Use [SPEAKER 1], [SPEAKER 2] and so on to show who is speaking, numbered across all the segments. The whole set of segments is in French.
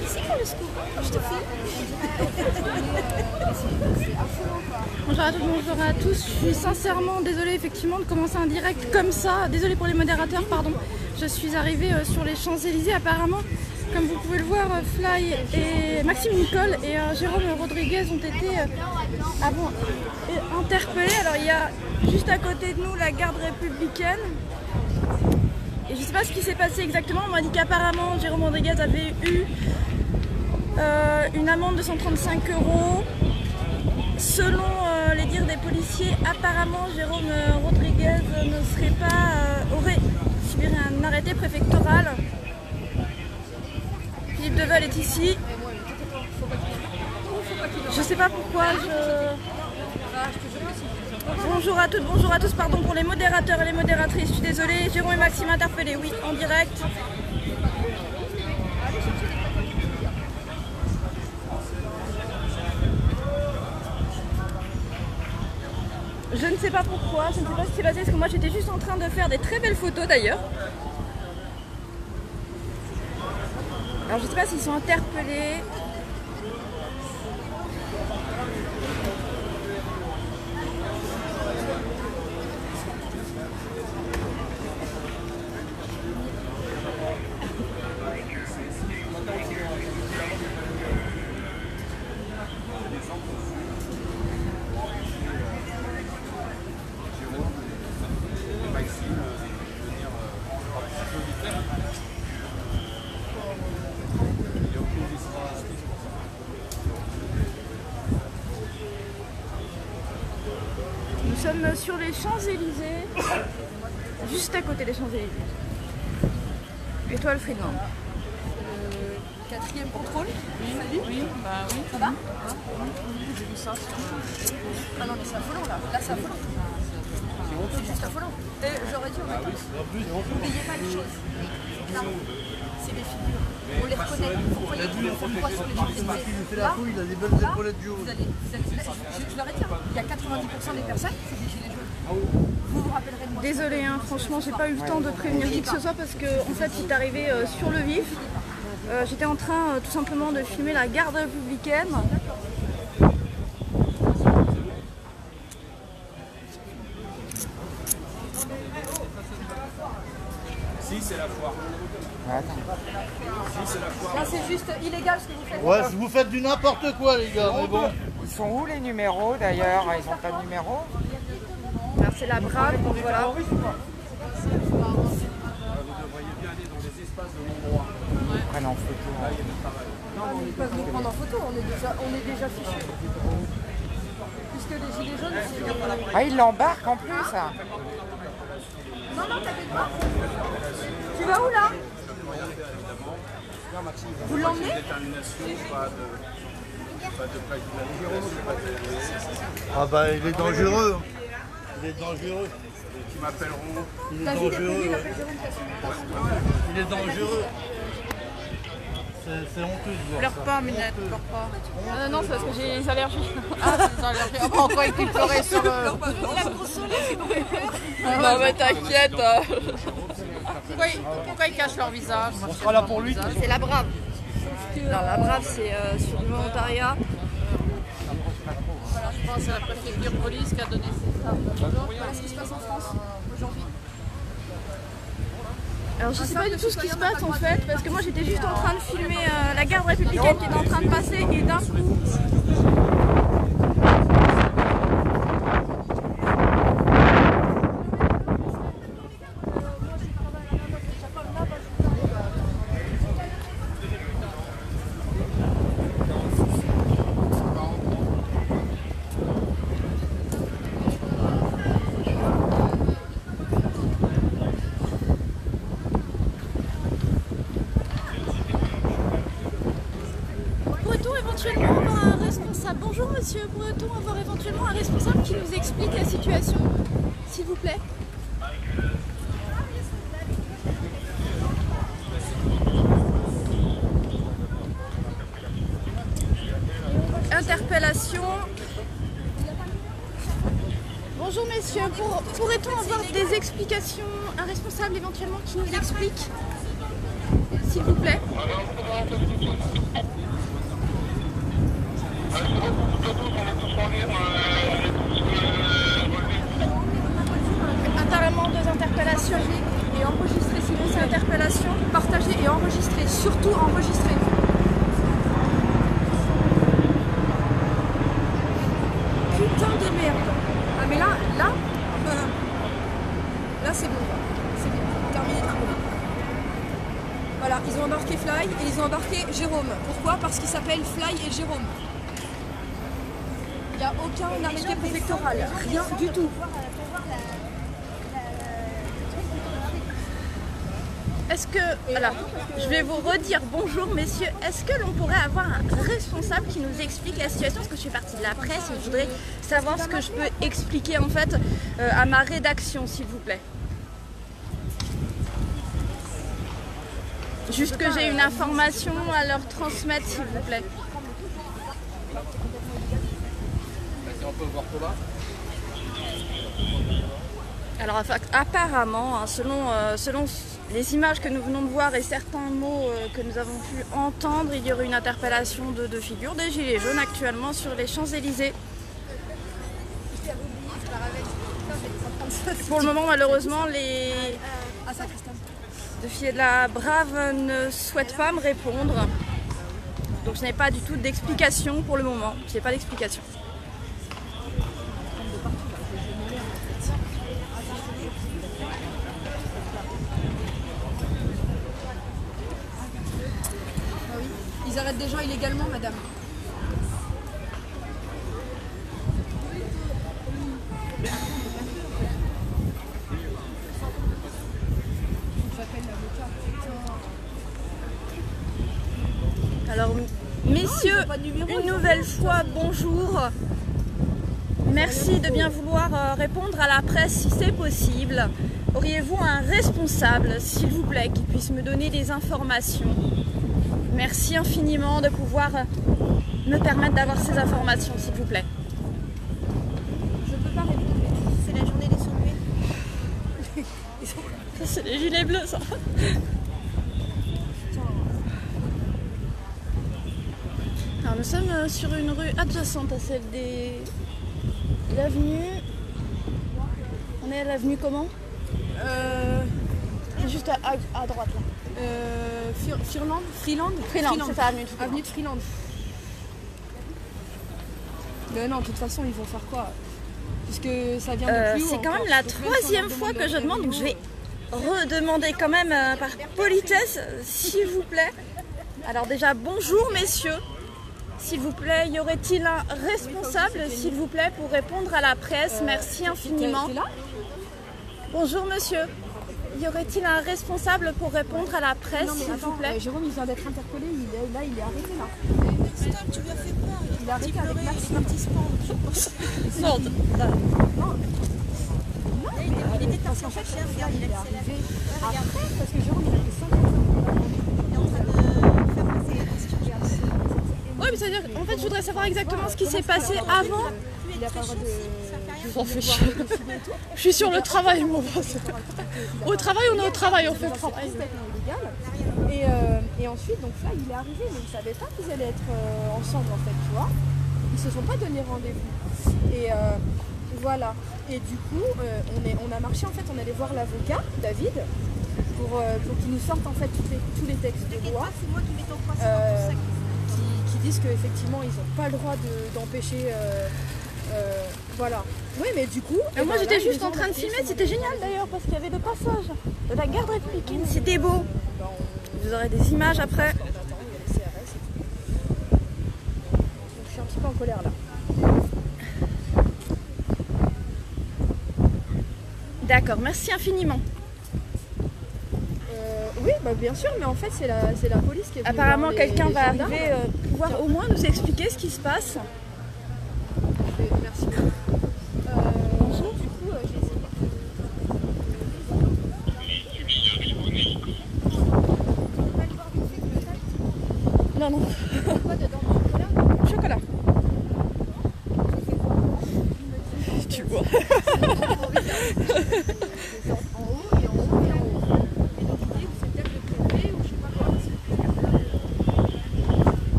[SPEAKER 1] Merci pour le scoop. Je te file.
[SPEAKER 2] Bonjour à toutes, bonjour à tous. Je suis sincèrement désolée effectivement de commencer un direct comme ça. Désolée pour les modérateurs, pardon. Je suis arrivée sur les Champs-Élysées apparemment. Comme vous pouvez le voir, Fly et Maxime Nicole et Jérôme Rodriguez ont été interpellés. Alors il y a juste à côté de nous la garde républicaine. Et je ne sais pas ce qui s'est passé exactement. On m'a dit qu'apparemment Jérôme Rodriguez avait eu une amende de 135 €. Selon les dires des policiers, apparemment Jérôme Rodriguez aurait subi un arrêté préfectoral. Philippe Deval est ici. Je sais pas pourquoi. Bonjour à toutes, bonjour à tous, pardon pour les modérateurs et les modératrices, je suis désolée. Jérôme et Maxime interpellés, oui, en direct. Je ne sais pas pourquoi, je ne sais pas ce qui s'est passé, parce que moi j'étais juste en train de faire des très belles photos d'ailleurs. Alors je ne sais pas s'ils sont interpellés. Nous sommes sur les Champs-Élysées, juste à côté des Champs-Élysées. Étoile Friedman.
[SPEAKER 1] Quatrième contrôle.
[SPEAKER 3] Oui, bah oui.
[SPEAKER 1] Ça va?
[SPEAKER 3] J'ai vu ça.
[SPEAKER 1] Ah non mais c'est affolant là. Là c'est affolant. C'est juste affolant. Et j'aurais dit en même temps, n'oubliez pas une chose. Là, c'est des figures. On les reconnaît. Vous croyez qu'ils vont faire quoi sur les Champs-Élysées?
[SPEAKER 4] Il fait la fouille, il a des belles épaulettes du haut.
[SPEAKER 1] Je leur ai dit, il y a 90% des personnes, c'est des gilets jaunes. Vous vous rappellerez de moi.
[SPEAKER 2] Désolée, hein, franchement, j'ai pas eu le temps de prévenir qui que ce soit parce que en fait, il est arrivé sur le vif. J'étais en train tout simplement de filmer la garde républicaine.
[SPEAKER 5] Si, c'est la foire. Si, c'est la foire.
[SPEAKER 1] Là c'est juste illégal ce que vous faites.
[SPEAKER 4] Ouais, vous faites du n'importe quoi, les gars, mais bon.
[SPEAKER 3] Ils sont où les numéros d'ailleurs? Ils n'ont pas de numéro?
[SPEAKER 2] Alors c'est la brave, donc voilà.
[SPEAKER 5] Vous devriez bien aller dans les espaces de l'endroit.
[SPEAKER 3] Ils prennent en photo.
[SPEAKER 5] Là, il y a du travail.
[SPEAKER 1] Non, mais ils peuvent nous prendre en photo, on est déjà fichus. Puisque les gilets jaunes, c'est...
[SPEAKER 3] Ah, ils l'embarquent en plus. Hein.
[SPEAKER 1] Non, t'inquiète pas. Tu vas où là? Vous l'emmenez?
[SPEAKER 5] Détermination, pas de plaque de
[SPEAKER 4] Ah bah, il est dangereux. Il est dangereux.
[SPEAKER 5] qui m'appelleront.
[SPEAKER 4] Il est
[SPEAKER 1] T'as vu des
[SPEAKER 4] dangereux.
[SPEAKER 1] policiers, l'appel Jérôme Casson.
[SPEAKER 4] Il est dangereux. C'est honteux de voir
[SPEAKER 3] Pleure
[SPEAKER 4] ça.
[SPEAKER 3] pas, Minette, pleure pas.
[SPEAKER 2] Non, c'est parce que j'ai les allergies.
[SPEAKER 3] Ah, c'est dans l'air. Ah, bon, quoi, il pleurait sur le.
[SPEAKER 2] Non, mais t'inquiète.
[SPEAKER 3] Pourquoi ils cachent leur visage?
[SPEAKER 4] On sera là pour lui.
[SPEAKER 2] C'est la brave. Non, la brave, c'est sur du volontariat.
[SPEAKER 3] Voilà, je pense que c'est la préfecture de police qui a donné ça.
[SPEAKER 1] Voilà ce qui se passe en France aujourd'hui.
[SPEAKER 2] Alors je sais pas du tout ce qui se passe en fait, parce que moi j'étais juste en train de filmer la garde républicaine qui est en train de passer et d'un coup... Pourrait-on éventuellement avoir un responsable? Bonjour monsieur, pourrait-on avoir éventuellement un responsable qui nous explique la situation, s'il vous plaît? Interpellation. Bonjour messieurs, pourrait-on avoir des explications, un responsable éventuellement qui nous explique, s'il vous plaît?
[SPEAKER 1] enregistrer, surtout enregistrer. Putain de merde. Ah mais là c'est bon. C'est bien. Terminé de trouver. Voilà, ils ont embarqué Fly et ils ont embarqué Jérôme. Pourquoi? Parce qu'ils s'appellent Fly et Jérôme. Il n'y a aucun arrêté préfectoral, rien du tout.
[SPEAKER 2] Est-ce que, alors, je vais vous redire bonjour messieurs, est-ce que l'on pourrait avoir un responsable qui nous explique la situation? Parce que je fais partie de la presse et je voudrais savoir ce que je peux expliquer en fait à ma rédaction s'il vous plaît. Juste que j'ai une information à leur transmettre s'il vous plaît.
[SPEAKER 5] On peut voir Thomas.
[SPEAKER 2] Alors apparemment, hein, selon les images que nous venons de voir et certains mots que nous avons pu entendre, il y aurait une interpellation de figures des Gilets jaunes actuellement sur les Champs-Élysées. Pour le moment, malheureusement, les deux filles de la Brave ne souhaitent pas me répondre. Donc je n'ai pas du tout d'explication pour le moment. Je n'ai pas d'explication.
[SPEAKER 1] Ils arrêtent des gens illégalement, madame.
[SPEAKER 2] Alors, messieurs, une nouvelle fois, bonjour. Merci de bien vouloir répondre à la presse si c'est possible. Auriez-vous un responsable, s'il vous plaît, qui puisse me donner des informations? Merci infiniment de pouvoir me permettre d'avoir ces informations, s'il vous plaît.
[SPEAKER 1] Je peux pas répondre. C'est la journée des soulevés.
[SPEAKER 2] Ça, c'est les gilets bleus, ça. Alors, nous sommes sur une rue adjacente à celle des l'avenue. On est à l'avenue comment? Juste à droite là. Freeland, c'est ça, avenue
[SPEAKER 1] de Freeland. Mais non, de toute façon, ils vont faire quoi? Puisque ça vient de plus haut.
[SPEAKER 2] C'est quand
[SPEAKER 1] encore.
[SPEAKER 2] même la
[SPEAKER 1] Donc,
[SPEAKER 2] troisième fois que je demande, donc je vais redemander quand même par politesse, s'il vous plaît. Alors déjà, bonjour messieurs. S'il vous plaît, y aurait-il un responsable, s'il vous plaît, pour répondre à la presse? Merci infiniment.
[SPEAKER 1] T'es là?
[SPEAKER 2] Bonjour monsieur. Y aurait-il un responsable pour répondre à la presse, s'il vous plaît?
[SPEAKER 1] Jérôme, il vient d'être interpellé, il est arrêté là.
[SPEAKER 6] Stop, tu lui as fait peur.
[SPEAKER 1] Il est arrêté avec Max.
[SPEAKER 6] Un petit sport, je pense.
[SPEAKER 2] Non,
[SPEAKER 6] Il était parce qu'en fait, il est
[SPEAKER 1] Il est
[SPEAKER 6] accéléré.
[SPEAKER 1] arrivé après, parce que Jérôme, il a fait 5 ans.
[SPEAKER 6] Il est en train de faire passer les questions.
[SPEAKER 2] oui, mais c'est-à-dire, en fait, je voudrais savoir exactement ce qui s'est passé avant.
[SPEAKER 1] Il a pas le droit de...
[SPEAKER 2] Je m'en fiche. Je suis sur le travail, mon boss. Au travail, on est au travail, on fait le travail.
[SPEAKER 1] Et ensuite, donc là, il est arrivé, mais il ne savait pas qu'ils allaient être ensemble, en fait, tu vois. Ils se sont pas donné rendez-vous. Et voilà. Et du coup, on a marché, en fait, on allait voir l'avocat, David, pour qu'il nous sorte, en fait, tous les textes de loi.
[SPEAKER 6] C'est moi qui mets ton poisson
[SPEAKER 1] Qui disent qu'effectivement, ils n'ont pas le droit d'empêcher... voilà. Oui, mais du coup...
[SPEAKER 2] Moi, j'étais juste en train de filmer, c'était génial d'ailleurs, parce qu'il y avait le passage de la garde républicaine, c'était beau. Vous aurez des images après.
[SPEAKER 1] Donc, je suis un petit peu en colère là.
[SPEAKER 2] D'accord, merci infiniment.
[SPEAKER 1] Oui, bah bien sûr, mais en fait c'est la police qui est venue.
[SPEAKER 2] Apparemment,
[SPEAKER 1] voir
[SPEAKER 2] quelqu'un
[SPEAKER 1] les
[SPEAKER 2] va
[SPEAKER 1] gendarmes.
[SPEAKER 2] arriver pouvoir au moins nous expliquer ce qui se passe.
[SPEAKER 1] Merci. Bonjour. Du coup, j'ai essayé.
[SPEAKER 2] Non, non.
[SPEAKER 1] Quoi dedans?
[SPEAKER 2] Chocolat. Tu vois.
[SPEAKER 1] En haut et en haut et en haut. Et donc l'idée, c'est peut-être de prélever ou je sais pas quoi.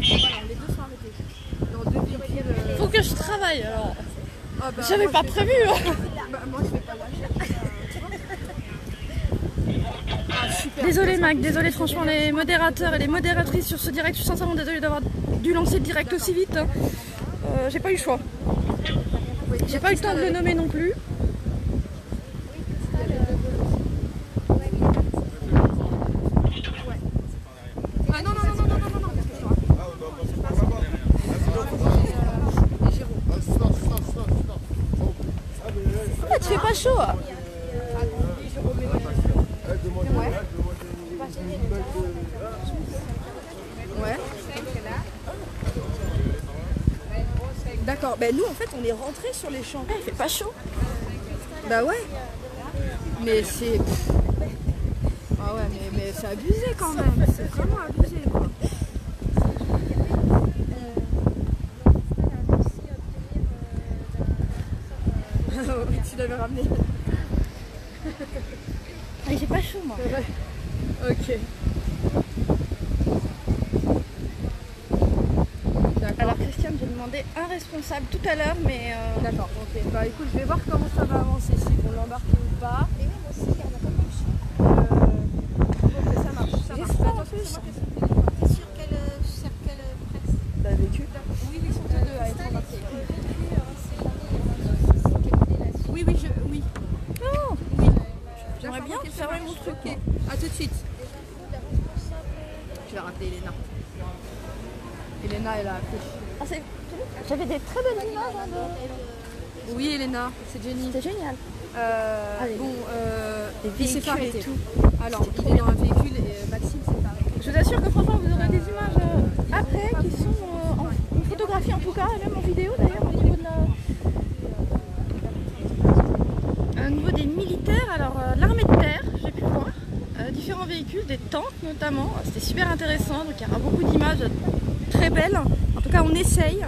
[SPEAKER 1] Voilà, les deux sont arrêtés. Dans deux véhicules.
[SPEAKER 2] Faut que je travaille alors.
[SPEAKER 1] Ah bah,
[SPEAKER 2] J'avais
[SPEAKER 1] moi,
[SPEAKER 2] pas
[SPEAKER 1] je vais
[SPEAKER 2] prévu.
[SPEAKER 1] Bah, moi je vais pas lâcher.
[SPEAKER 2] Désolé Mac, désolé franchement les modérateurs et les modératrices sur ce direct, je suis sincèrement désolée d'avoir dû lancer le direct aussi vite. J'ai pas eu le choix. J'ai pas eu le temps de le nommer non plus.
[SPEAKER 1] Ah non, non, non, non, non, non, non,
[SPEAKER 2] Ah, tu fais pas chaud hein.
[SPEAKER 1] Ouais. D'accord, ben nous en fait on est rentrés sur les champs.
[SPEAKER 2] Il fait pas chaud.
[SPEAKER 1] Bah ouais. Mais c'est... Ah ouais, mais c'est abusé quand même. C'est vraiment abusé quoi. Tu l'avais ramené.
[SPEAKER 2] Il fait pas chaud moi.
[SPEAKER 1] Ouais. Ok.
[SPEAKER 2] Alors Christiane, j'ai demandé un responsable tout à l'heure, mais
[SPEAKER 1] D'accord, ok. Bah écoute, je vais voir comment ça va avancer, s'ils vont l'embarquer ou pas.
[SPEAKER 6] Et même aussi, il y en a pas mal de chiens.
[SPEAKER 1] Ok, ça marche, ça marche.
[SPEAKER 2] froid,
[SPEAKER 1] Bah,
[SPEAKER 2] en plus.
[SPEAKER 6] T'es sur quelle presse?
[SPEAKER 2] bah vécu.
[SPEAKER 1] Oui, ils sont tous deux à être embarqués. Oui, oui.
[SPEAKER 2] Non,
[SPEAKER 1] Oui.
[SPEAKER 2] j'aimerais bien
[SPEAKER 1] Ok, ça
[SPEAKER 2] fermer
[SPEAKER 1] marche.
[SPEAKER 2] mon truc.
[SPEAKER 1] Ok, à tout de suite. Je vais rappeler Elena. Elena, elle a appelé.
[SPEAKER 2] Ah, j'avais des très belles images hein, de...
[SPEAKER 1] Oui, Elena, c'est Jenny.
[SPEAKER 2] C'était génial. Allez.
[SPEAKER 1] Bon,
[SPEAKER 2] Les
[SPEAKER 1] il s'est
[SPEAKER 2] véhicules
[SPEAKER 1] fait arrêter.
[SPEAKER 2] et tout.
[SPEAKER 1] Alors, il est dans un véhicule et Maxime s'est arrêté.
[SPEAKER 2] Je vous assure que franchement vous aurez des images après qui sont en photographie en tout cas, et même en vidéo d'ailleurs au niveau de la... Au niveau des militaires, alors l'armée de terre, j'ai pu voir, différents véhicules, des tanks notamment, c'était super intéressant, donc il y aura beaucoup d'images très belles, en tout cas on essaye.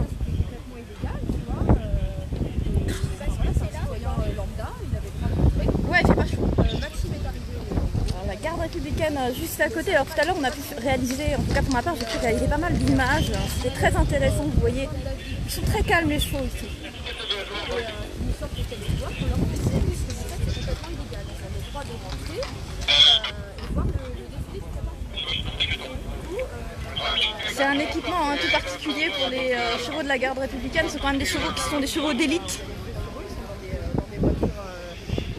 [SPEAKER 2] Ouais, il fait pas chaud. Alors, la garde républicaine juste à côté. Alors tout à l'heure on a pu réaliser, en tout cas pour ma part, j'ai pu réaliser pas mal d'images. C'était très intéressant, vous voyez. Ils sont très calmes les chevaux ici. C'est un équipement tout particulier pour les chevaux de la garde républicaine. C'est quand même des chevaux qui sont des chevaux d'élite.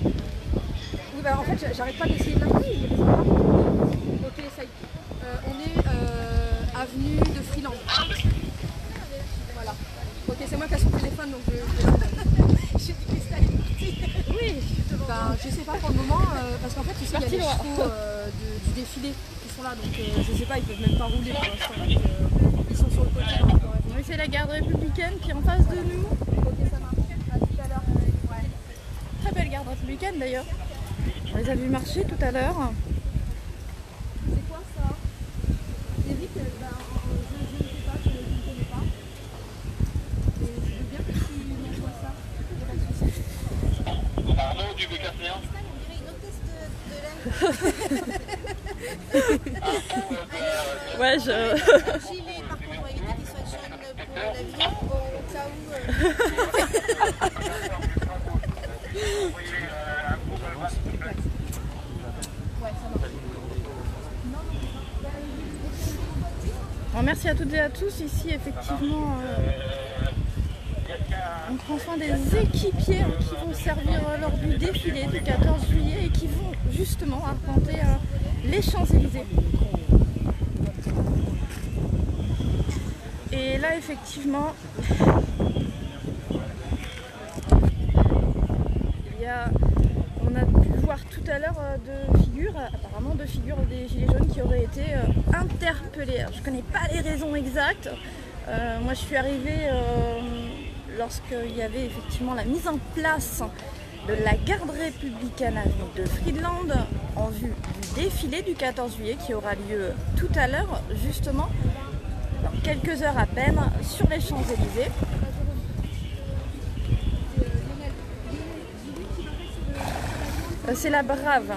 [SPEAKER 1] Oui, bah en fait, j'arrête pas d'essayer de l'appeler. Il répond pas. Ok, ça y est. On est avenue de Freeland. Voilà. Ok, c'est moi qui ai son téléphone, donc je suis dit Christelle est partie.
[SPEAKER 2] Oui,
[SPEAKER 1] Ben, je sais pas pour le moment, parce qu'en fait, tu sais, il y a les
[SPEAKER 2] Parti
[SPEAKER 1] chevaux du défilé qui sont là, donc je sais pas, ils peuvent même pas rouler pour l'instant. Donc, ils sont sur le côté. Donc,
[SPEAKER 2] oui, c'est la garde républicaine qui est en face de nous.
[SPEAKER 1] ok, ça marche. À tout à l'heure. Ouais.
[SPEAKER 2] Très belle garde républicaine d'ailleurs. On les a vus marcher tout à l'heure.
[SPEAKER 1] C'est quoi ça? Eric, ben, je ne sais pas, je ne connais pas. Et je veux bien que tu m'envoies ça.
[SPEAKER 5] Pardon, du BK1.
[SPEAKER 6] On dirait une hôtesse de l'air.
[SPEAKER 2] Ouais,
[SPEAKER 6] Gilet, par contre, on va éviter qu'il soit jaune pour l'avion, au cas où...
[SPEAKER 2] Alors, merci à toutes et à tous. Ici, effectivement, on prend soin des équipiers qui vont servir lors du défilé du 14 juillet et qui vont justement arpenter les Champs-Élysées. Et là, effectivement, on a pu voir tout à l'heure apparemment deux figures des Gilets jaunes qui auraient été interpellées. Alors, je ne connais pas les raisons exactes. Moi, je suis arrivée lorsqu'il y avait effectivement la mise en place de la garde républicaine avenue de Friedland en vue du défilé du 14 juillet qui aura lieu tout à l'heure, justement, dans quelques heures à peine, sur les Champs-Élysées. C'est la Brave.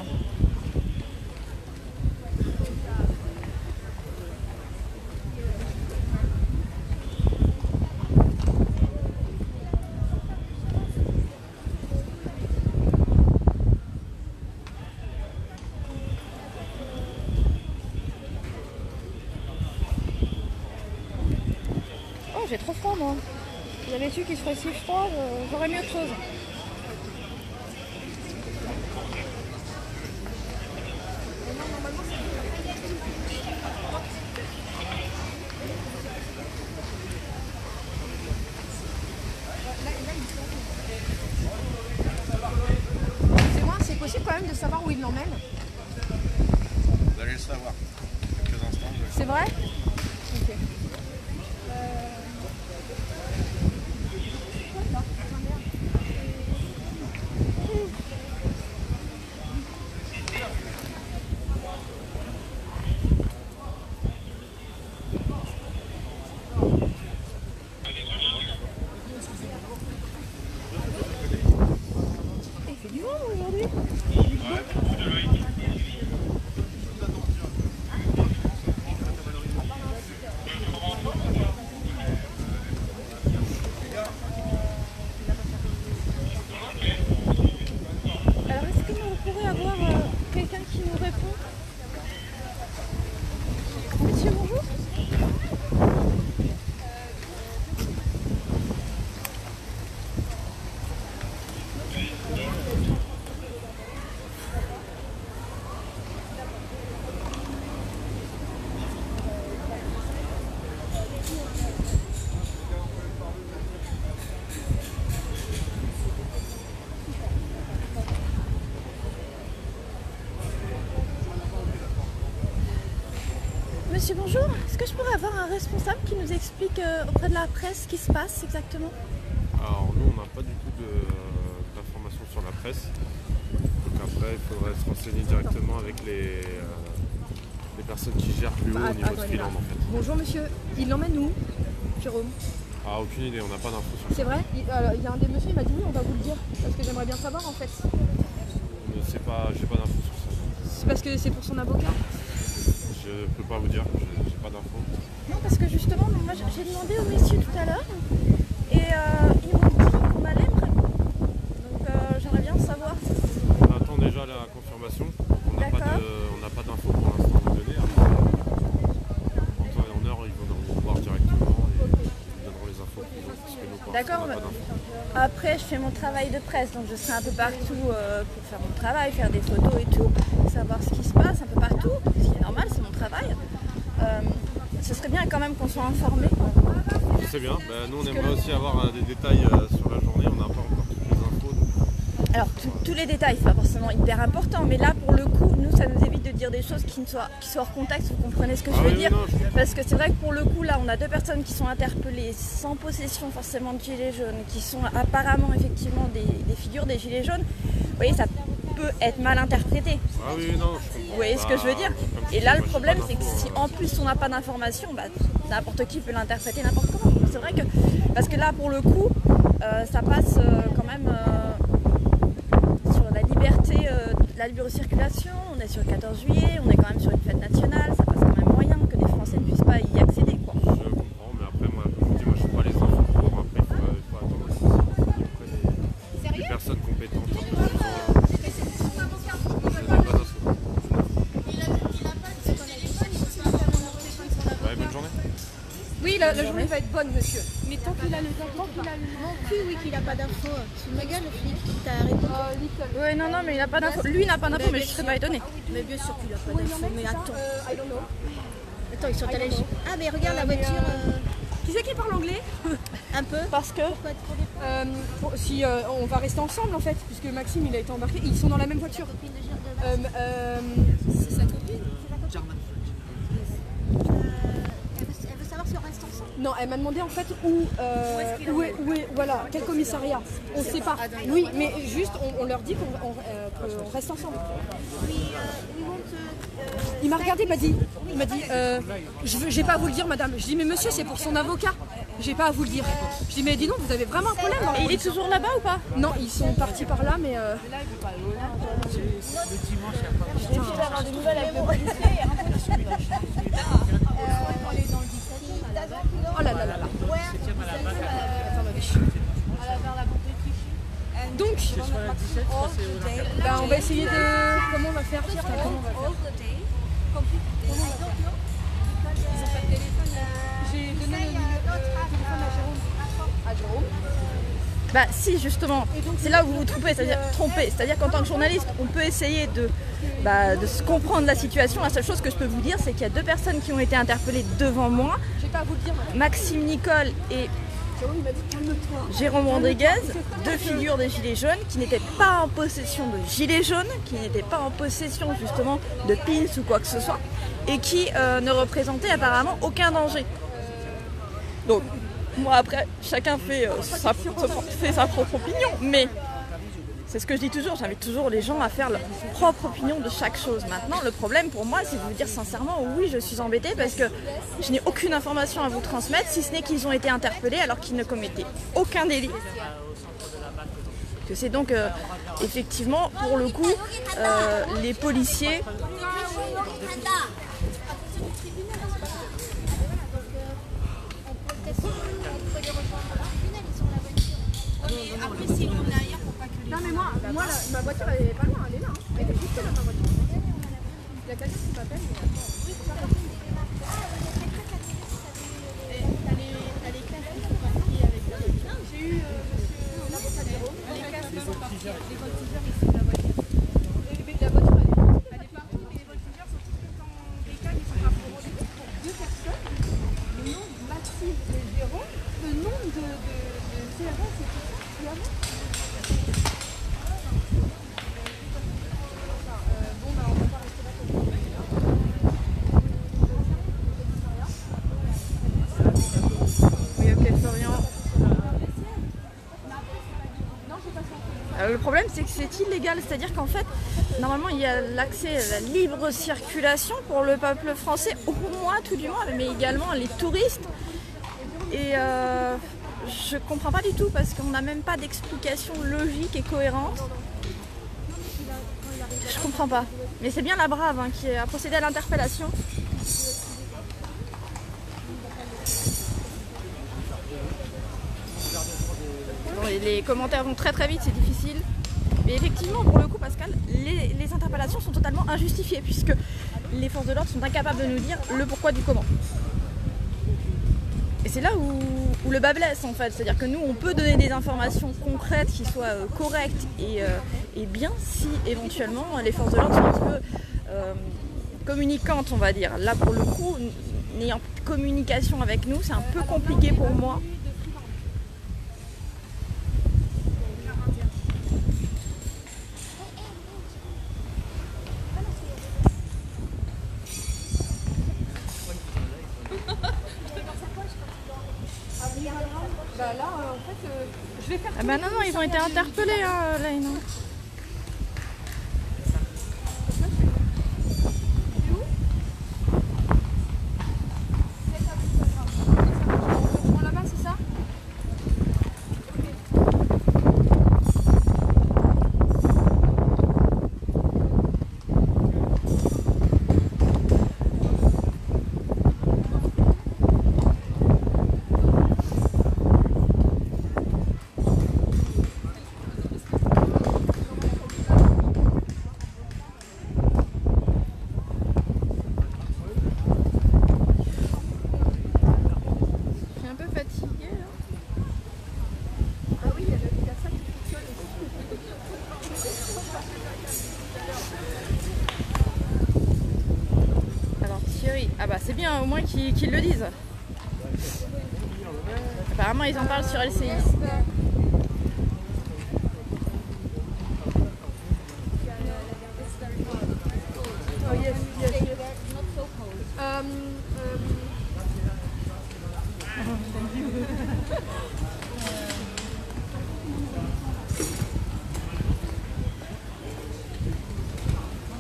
[SPEAKER 2] j'ai trop froid moi. J'avais su qu'il ferait si froid, j'aurais mis autre chose.
[SPEAKER 1] C'est possible quand même de savoir où il l'emmène.
[SPEAKER 5] Vous allez le savoir. Quelques instants.
[SPEAKER 1] C'est vrai? Ok. Il fait du vent aujourd'hui?
[SPEAKER 2] Alors est-ce que on pourrait avoir quelqu'un qui nous répond? Monsieur, bonjour. Monsieur, bonjour. Est-ce que je pourrais avoir un responsable qui nous explique auprès de la presse ce qui se passe exactement?
[SPEAKER 7] Alors nous, on n'a pas du tout d'informations sur la presse. Donc après, il faudrait se renseigner directement avec les personnes qui gèrent plus haut au niveau de Freeland en fait.
[SPEAKER 1] Bonjour monsieur, il l'emmène où, Jérôme?
[SPEAKER 7] Ah, aucune idée, on n'a pas d'infos sur ça.
[SPEAKER 1] C'est vrai? Il y a un des messieurs, il m'a dit oui, on va vous le dire. Parce que j'aimerais bien savoir en fait.
[SPEAKER 7] On ne sait pas, j'ai pas d'infos sur ça.
[SPEAKER 1] C'est parce que c'est pour son avocat?
[SPEAKER 7] Je peux pas vous dire, j'ai pas d'infos.
[SPEAKER 2] Non, parce que justement, moi j'ai demandé aux messieurs tout à l'heure et ils m'ont dit qu'on allait me répondre. Donc j'aimerais bien savoir.
[SPEAKER 7] On attend déjà la confirmation. On n'a pas d'infos pour l'instant à vous donner. Après, en temps et en heure, ils vont nous voir directement et ils nous donneront les infos qu'ils ont. Parce que nous, pour l'instant, on n'a pas d'infos.
[SPEAKER 2] Après, je fais mon travail de presse, donc je serai un peu partout pour faire mon travail, faire des photos et tout, savoir ce qui se passe un peu partout, ce qui est normal, c'est mon travail. Ce serait bien quand même qu'on soit informé.
[SPEAKER 7] Je sais bien, nous on aimerait aussi avoir des détails sur la journée, on n'a pas encore toutes les infos. Donc...
[SPEAKER 2] Alors tous les détails, c'est pas forcément hyper important, mais là pour le coup, nous ça nous évite de dire des choses qui soient hors contexte, vous comprenez ce que je veux dire? Parce que c'est vrai que pour le coup là, on a deux personnes qui sont interpellées sans possession forcément de gilets jaunes, qui sont apparemment effectivement des figures des gilets jaunes. Vous voyez, ça peut être mal interprété.
[SPEAKER 7] Ah oui, non, je comprends.
[SPEAKER 2] Vous voyez ce que je veux dire? Et là, le problème, c'est que si en plus on n'a pas d'informations, bah, n'importe qui peut l'interpréter n'importe comment. C'est vrai que, parce que là, pour le coup, ça passe quand même sur la liberté, la libre circulation. On est sur le 14 juillet, on est quand même sur une fête nationale. Ça passe quand même moyen que les Français ne puissent pas y accéder, quoi.
[SPEAKER 7] Je comprends, mais après, moi, comme je vous dis, moi, je ne suis pas les infos pour. Après, il faut attendre aussi les personnes compétentes.
[SPEAKER 1] Oui, la journée va être bonne, monsieur.
[SPEAKER 6] Mais tant qu'il a le mon cul, oui, qu'il n'a pas d'infos. Tu me regardes, Philippe, t'as répondu.
[SPEAKER 2] Oui, non, mais il n'a pas d'infos. Lui, il n'a pas d'infos, mais je ne serais pas étonnée.
[SPEAKER 6] Mais bien sûr qu'il n'a pas d'infos. Mais attends. Attends, ils sont allés. Ah, mais regarde la voiture.
[SPEAKER 1] Qui c'est qui parle anglais?
[SPEAKER 6] Un peu.
[SPEAKER 2] Parce que
[SPEAKER 1] Si on va rester ensemble en fait, puisque Maxime il a été embarqué, ils sont dans la même voiture.
[SPEAKER 6] C'est sa copine. Elle veut savoir si on reste ensemble.
[SPEAKER 1] Non, elle m'a demandé en fait où est, voilà, quel commissariat. On se sépare. Oui, mais juste on leur dit qu'on reste ensemble. Il m'a regardé, il m'a dit, j'ai pas à vous le dire madame. Je dis mais monsieur c'est pour son avocat. J'ai pas à vous le dire. Je dis mais dis donc vous avez vraiment un problème dans la
[SPEAKER 2] il est toujours là-bas ou pas?
[SPEAKER 1] Non, ils sont partis par là mais
[SPEAKER 2] J'ai envie d'avoir des nouvelles avec le policier.
[SPEAKER 1] oh là là là là. Donc, on va essayer de... Comment on va faire? J'ai donné le téléphone
[SPEAKER 2] Bah si, justement, c'est là où vous vous trompez, c'est-à-dire qu'en tant que journaliste, on peut essayer de se comprendre la situation. La seule chose que je peux vous dire, c'est qu'il y a 2 personnes qui ont été interpellées devant moi, Maxime Nicole et Jérôme Rodriguez, 2 figures des Gilets jaunes qui n'étaient pas en possession de gilets jaunes, qui n'étaient pas en possession justement de pins ou quoi que ce soit, et qui ne représentaient apparemment aucun danger. Donc, moi après, chacun fait sa propre opinion, mais c'est ce que je dis toujours, j'invite toujours les gens à faire leur propre opinion de chaque chose. Maintenant, le problème pour moi, c'est de vous dire sincèrement, oui, je suis embêtée parce que je n'ai aucune information à vous transmettre, si ce n'est qu'ils ont été interpellés alors qu'ils ne commettaient aucun délit. Que c'est donc, effectivement, pour le coup, les policiers...
[SPEAKER 6] Après, si on est ailleurs, faut pas que les...
[SPEAKER 1] Non mais moi ma voiture elle est pas loin, elle est là. Elle est juste là ma voiture. Il y a quelqu'un qui m'appelle.
[SPEAKER 6] T'as les casques qui sont partis avec la voiture. J'ai eu l'avocat Jérôme. Les casques sont partis. Les voltigeurs ils sont de la voiture.
[SPEAKER 1] La voiture elle est partout, mais les voltigeurs sont tous dans des cas qui sont rapprochés pour 2 personnes. Le nom de Maxime et Jérôme, le nom de CRS et tout ça, tu as vu? Bon bah on va pas rester là comme ça.
[SPEAKER 2] Oui, ok, Florian. Le problème, c'est que c'est illégal, c'est-à-dire qu'en fait, normalement, il y a l'accès à la libre circulation pour le peuple français, au moins, tout du moins, mais également les touristes. Et je comprends pas du tout parce qu'on n'a même pas d'explication logique et cohérente. Je comprends pas. Mais c'est bien la Brave hein, qui a procédé à l'interpellation. Bon, les commentaires vont très vite, c'est difficile. Mais effectivement, pour le coup, Pascal, les interpellations sont totalement injustifiées puisque les forces de l'ordre sont incapables de nous dire le pourquoi du comment. Et c'est là où le bas blesse en fait, c'est-à-dire que nous on peut donner des informations concrètes qui soient correctes et bien si éventuellement les forces de l'ordre sont un petit peu communicantes on va dire. Là pour le coup, n'ayant plus de communication avec nous, c'est un peu compliqué pour moi.
[SPEAKER 1] Bah là en fait je vais faire.
[SPEAKER 2] Ah bah non, ils ont été interpellés là, non.
[SPEAKER 1] Là-bas, c'est ça?
[SPEAKER 2] Ah bah c'est bien au moins qu'ils le disent. Apparemment ils en parlent sur LCI.
[SPEAKER 1] Oh yes, yes, yes.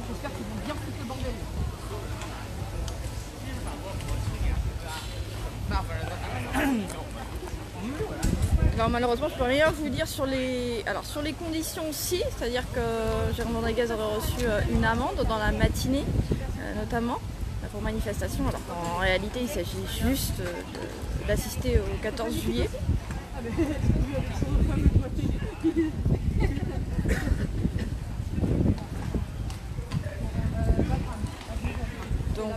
[SPEAKER 1] J'espère qu'ils vont bien foutre le bordel.
[SPEAKER 2] Alors malheureusement je peux rien vous dire sur les conditions si, c'est-à-dire que Jérôme Rodriguez aurait reçu une amende dans la matinée notamment pour manifestation, alors qu'en réalité il s'agit juste d'assister au 14 juillet. Donc,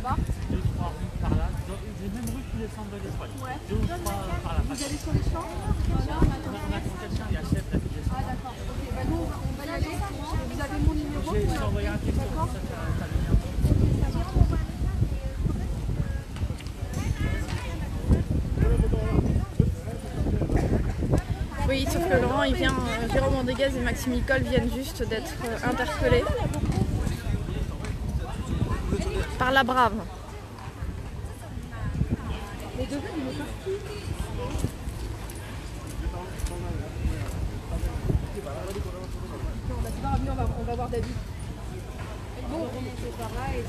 [SPEAKER 8] descendre de l'espace.
[SPEAKER 6] Ouais.
[SPEAKER 8] 2 ou 3 par la
[SPEAKER 6] Vous allez sur les champs? Voilà.
[SPEAKER 8] On a quelqu'un, il achète la vie.
[SPEAKER 6] Ah d'accord. Ok, bah nous on va y aller. Vous avez mon numéro?
[SPEAKER 8] J'ai envoyé un texto.
[SPEAKER 6] D'accord.
[SPEAKER 2] Oui, sauf que Laurent, il vient, Jérôme Andéguez et Maxime Nicole viennent juste d'être interpellés par la Brave.
[SPEAKER 6] Les deux, il est parti. On va voir David. Bon, c'est par là et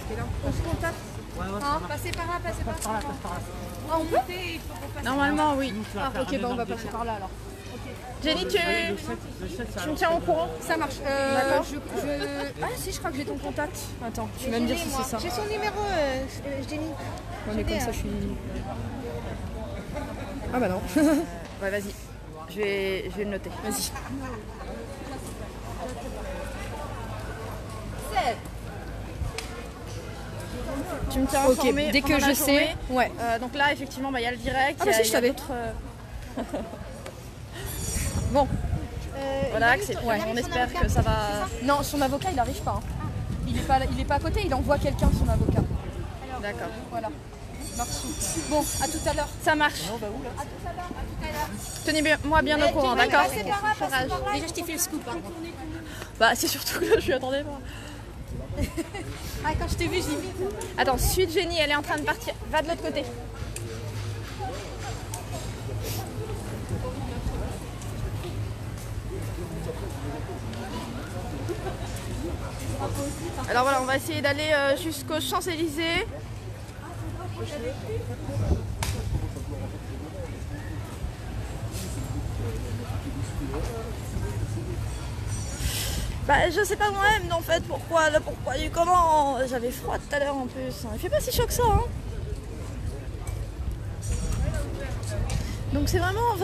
[SPEAKER 6] c'est là. On se contacte. Hein, passez par là, passez par là. Ah, on peut?
[SPEAKER 2] Normalement, oui.
[SPEAKER 6] Ah, ok, bah on va passer par là alors.
[SPEAKER 2] Jenny, tu me tiens au courant?
[SPEAKER 6] Ça marche.
[SPEAKER 2] D'accord.
[SPEAKER 6] Ah si, je crois que j'ai ton contact. Attends, tu vas me dire si c'est ça.
[SPEAKER 9] J'ai son numéro, Jenny.
[SPEAKER 6] Ouais, mais comme ça, je suis... Ah bah non.
[SPEAKER 2] Ouais, vas-y. Je vais le noter.
[SPEAKER 6] Vas-y.
[SPEAKER 2] Tu me tiens informé
[SPEAKER 6] dès que
[SPEAKER 2] pendant la
[SPEAKER 6] je
[SPEAKER 2] journée.
[SPEAKER 6] sais. Ouais.
[SPEAKER 2] Donc là, effectivement, il y a le direct.
[SPEAKER 6] Ah bah si, je savais.
[SPEAKER 2] Bon. Voilà, on espère que ça va...
[SPEAKER 6] Non, son avocat, il arrive pas. Hein. Il est pas à côté, il envoie quelqu'un, son avocat.
[SPEAKER 2] D'accord.
[SPEAKER 6] Voilà. Merci. Bon, à tout à l'heure.
[SPEAKER 2] Ça marche.
[SPEAKER 6] À tout à l'heure.
[SPEAKER 2] Tenez-moi bien au courant, d'accord?
[SPEAKER 9] Déjà, je t'ai fait le scoop. Hein.
[SPEAKER 2] Bah, c'est surtout que je lui attendais pas.
[SPEAKER 6] Ah, quand je t'ai vu, j'ai dit.
[SPEAKER 2] Attends, suite Jenny, elle est en train de partir. Va de l'autre côté. Alors voilà, on va essayer d'aller jusqu'aux Champs-Élysées. Bah je sais pas moi-même en fait pourquoi du comment. J'avais froid tout à l'heure en plus. Il fait pas si chaud que ça hein. Donc c'est vraiment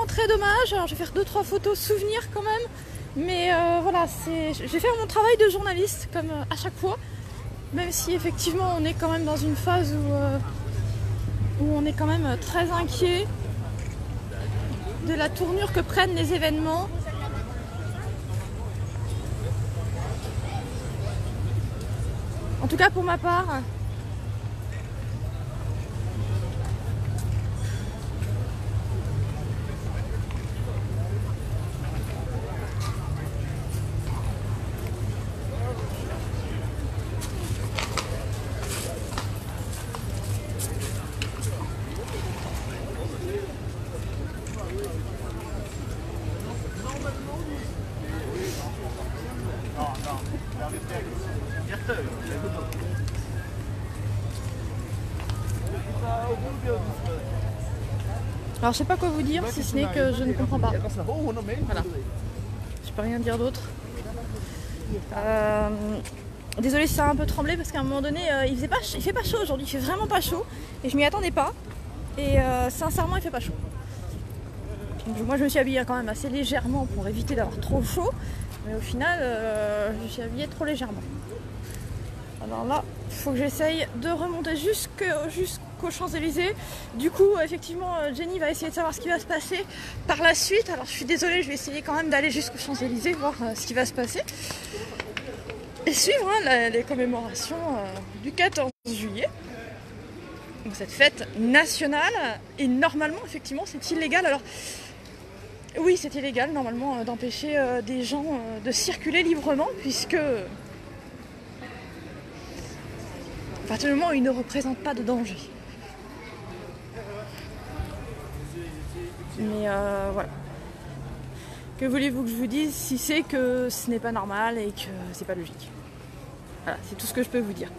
[SPEAKER 2] très dommage. Alors je vais faire 2-3 photos souvenirs quand même. Mais voilà, je vais faire mon travail de journaliste comme à chaque fois. Même si effectivement on est quand même dans une phase où on est quand même très inquiet de la tournure que prennent les événements. En tout cas pour ma part. Alors je sais pas quoi vous dire si ce n'est que je ne comprends pas. Voilà. Je peux rien dire d'autre. Désolée si ça a un peu tremblé parce qu'à un moment donné il fait pas chaud aujourd'hui, il fait vraiment pas chaud et je m'y attendais pas et sincèrement il fait pas chaud. Donc, moi je me suis habillée quand même assez légèrement pour éviter d'avoir trop chaud, mais au final je me suis habillée trop légèrement. Alors là il faut que j'essaye de remonter jusqu'aux Champs-Élysées. Du coup effectivement Jenny va essayer de savoir ce qui va se passer par la suite. Alors je suis désolée, je vais essayer quand même d'aller jusqu'aux Champs-Élysées, voir ce qui va se passer. Et suivre les commémorations du 14 juillet. Donc cette fête nationale. Et normalement effectivement c'est illégal. Alors oui c'est illégal normalement d'empêcher des gens de circuler librement puisque à partir du moment où ils ne représentent pas de danger. Mais voilà. Que voulez-vous que je vous dise si c'est que ce n'est pas normal et que c'est pas logique. Voilà, c'est tout ce que je peux vous dire.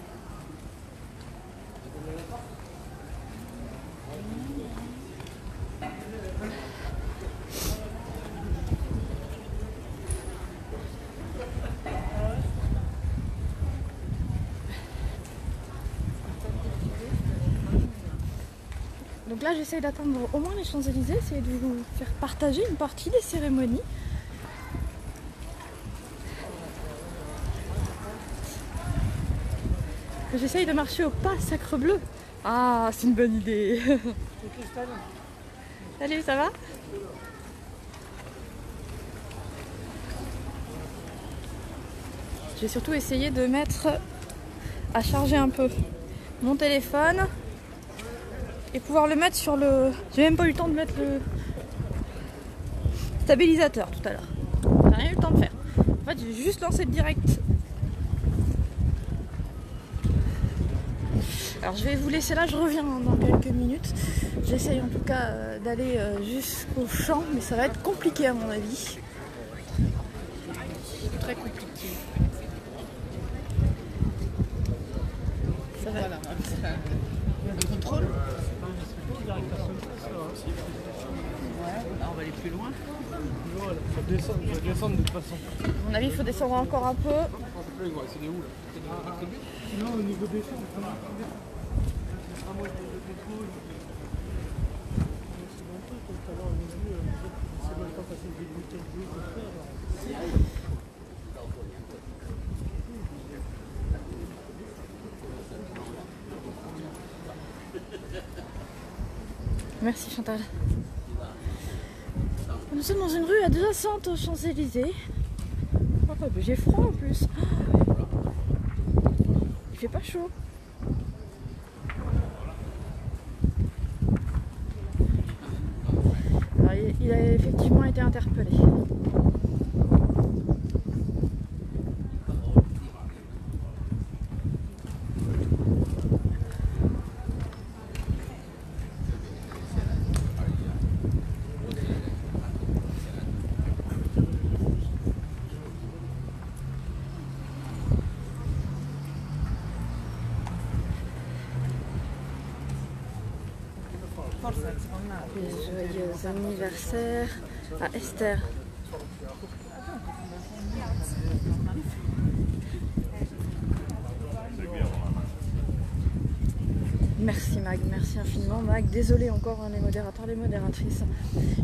[SPEAKER 2] Donc là j'essaye d'atteindre au moins les Champs-Élysées, essayer de vous faire partager une partie des cérémonies. J'essaye de marcher au pas Sacre-Bleu Ah, c'est une bonne idée. Salut, ça va? Je vais surtout essayer de mettre à charger un peu mon téléphone et pouvoir le mettre sur le... J'ai même pas eu le temps de mettre le stabilisateur tout à l'heure. J'ai rien eu le temps de faire. En fait, j'ai juste lancé le direct. Alors je vais vous laisser là, je reviens dans quelques minutes. J'essaye en tout cas d'aller jusqu'au champ, mais ça va être compliqué à mon avis.
[SPEAKER 3] Très compliqué.
[SPEAKER 2] Ça va.
[SPEAKER 3] Voilà, le contrôle. Ouais, on va aller plus loin.
[SPEAKER 4] Voilà, ça descend de toute façon.
[SPEAKER 2] À mon avis, il faut descendre encore un peu.
[SPEAKER 4] C'est où là? Non, au niveau des champs,
[SPEAKER 2] Merci Chantal. Nous sommes dans une rue adjacente aux Champs-Élysées. Oh, j'ai froid en plus. Il fait pas chaud. Alors, il a effectivement été interpellé. Joyeux anniversaire à Esther. Merci Mag, merci infiniment Mag. Désolée encore les modérateurs, les modératrices.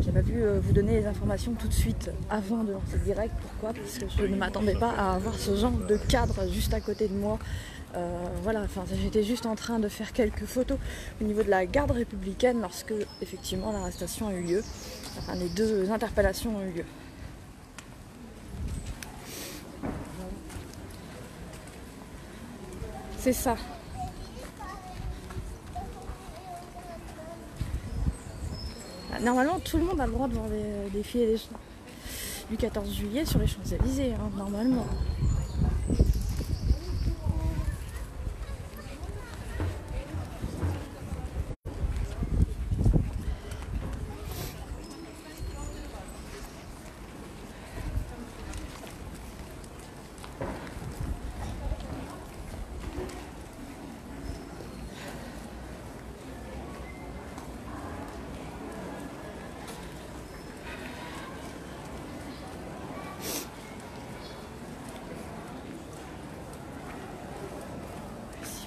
[SPEAKER 2] J'ai pas pu vous donner les informations tout de suite avant de lancer le direct. Pourquoi? Parce que je ne m'attendais pas à avoir ce genre de cadre juste à côté de moi. Voilà, enfin, j'étais juste en train de faire quelques photos au niveau de la garde républicaine lorsque effectivement l'arrestation a eu lieu. Enfin, les deux interpellations ont eu lieu. C'est ça. Normalement, tout le monde a le droit de voir les défilés du 14 juillet sur les Champs-Élysées, hein, normalement.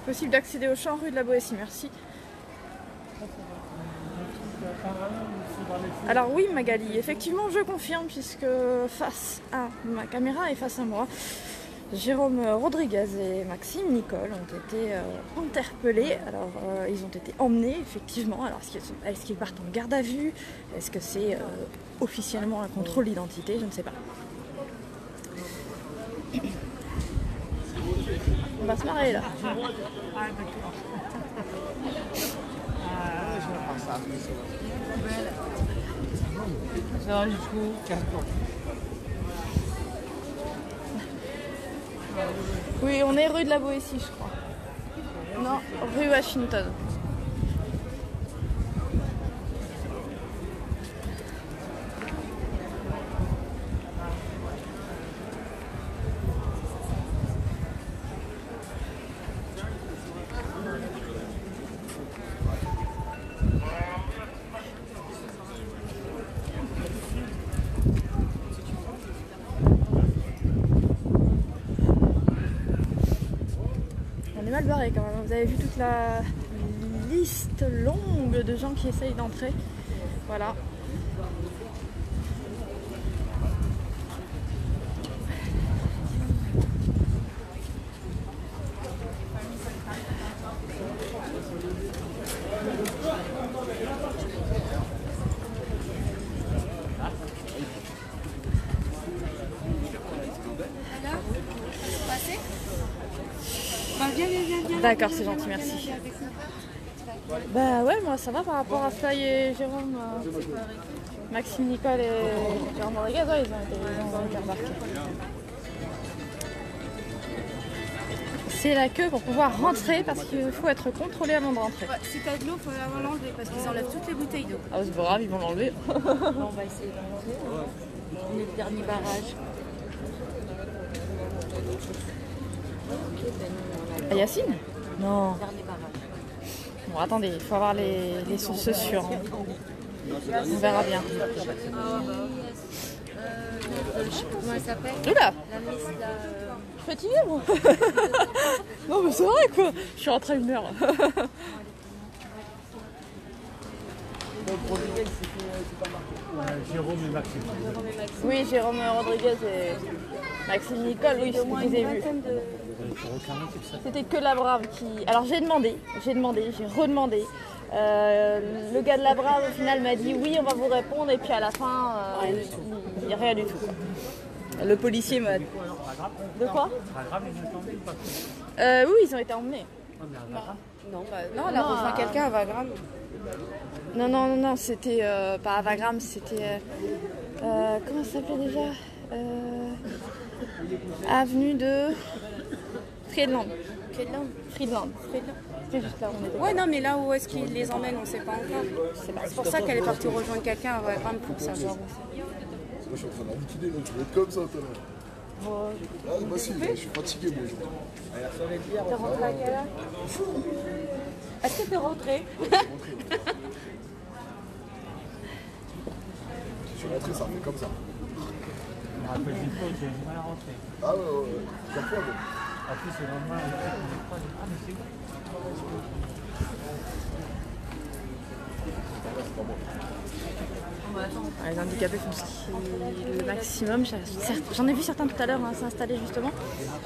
[SPEAKER 2] Possible d'accéder au champ rue de la Boétie, merci. Alors oui Magali, effectivement je confirme puisque face à ma caméra et face à moi, Jérôme Rodriguez et Maxime Nicole ont été interpellés. Alors ils ont été emmenés effectivement. Alors est-ce qu'ils partent en garde à vue? Est-ce que c'est officiellement un contrôle d'identité? Je ne sais pas. On va se marrer là.
[SPEAKER 3] Ça va jusqu'où?
[SPEAKER 2] Oui, on est rue de la Boétie, je crois. Non, rue Washington. Mal barré quand même, vous avez vu toute la liste longue de gens qui essayent d'entrer. Voilà. D'accord, c'est gentil, merci. Bah ouais, moi ça va par rapport à Fly et Jérôme. Maxime, Nicole et Jérôme Rodriguez, ouais, ils ont été embarqués. C'est la queue pour pouvoir rentrer parce qu'il faut être contrôlé avant de rentrer.
[SPEAKER 6] Ouais, si t'as de l'eau, il faut l'enlever parce qu'ils enlèvent toutes les bouteilles d'eau.
[SPEAKER 2] Ah c'est pas grave, ils vont l'enlever.
[SPEAKER 6] Bon, on va essayer d'enlever. On est le dernier barrage.
[SPEAKER 2] Ah, Yacine? Non.
[SPEAKER 6] Dernier barrage.
[SPEAKER 2] Bon, attendez, il faut avoir les sources sûres. On verra bien.
[SPEAKER 6] Je sais pas comment elle s'appelle.
[SPEAKER 2] Oula!
[SPEAKER 6] La Miss, la...
[SPEAKER 2] Je suis fatiguée, moi. Non, mais c'est vrai, quoi. Je suis rentrée 1 heure.
[SPEAKER 4] Jérôme et Maxime.
[SPEAKER 2] Oui, Jérôme Rodriguez et Maxime Nicole, oui, je les ai vus. C'était que la Brave qui... Alors j'ai demandé, j'ai redemandé. Le gars de la Brave, au final, m'a dit oui, on va vous répondre, et puis à la fin, il n'y a rien du tout. Le policier m'a dit... De quoi? Oui, ils ont été emmenés.
[SPEAKER 6] Non, elle a rejoint quelqu'un à Wagram.
[SPEAKER 2] Non, c'était pas à Wagram, c'était... comment ça s'appelait déjà avenue de Friedland. Friedland. C'était juste là où on était.
[SPEAKER 6] Ouais, non, mais là où est-ce qu'ils les emmènent, on ne sait pas encore. C'est pour ça qu'elle est partie rejoindre quelqu'un à Wagram pour savoir.
[SPEAKER 10] Moi, je suis en train de liquider, donc je vais être comme ça tout à l'heure. Ah, bah si, je suis fatigué, moi, aujourd'hui.
[SPEAKER 2] T'es rentré à quelle heure? Est-ce que t'es rentré?
[SPEAKER 10] Je suis rentré, ça fait comme ça.
[SPEAKER 8] Un peu de faute, j'ai du mal à rentrer.
[SPEAKER 10] Ah ouais, parfois, bon.
[SPEAKER 8] En plus, c'est normal. Ah, mais c'est bon.
[SPEAKER 2] Les handicapés font ce qui est le maximum. J'en ai vu certains tout à l'heure s'installer justement.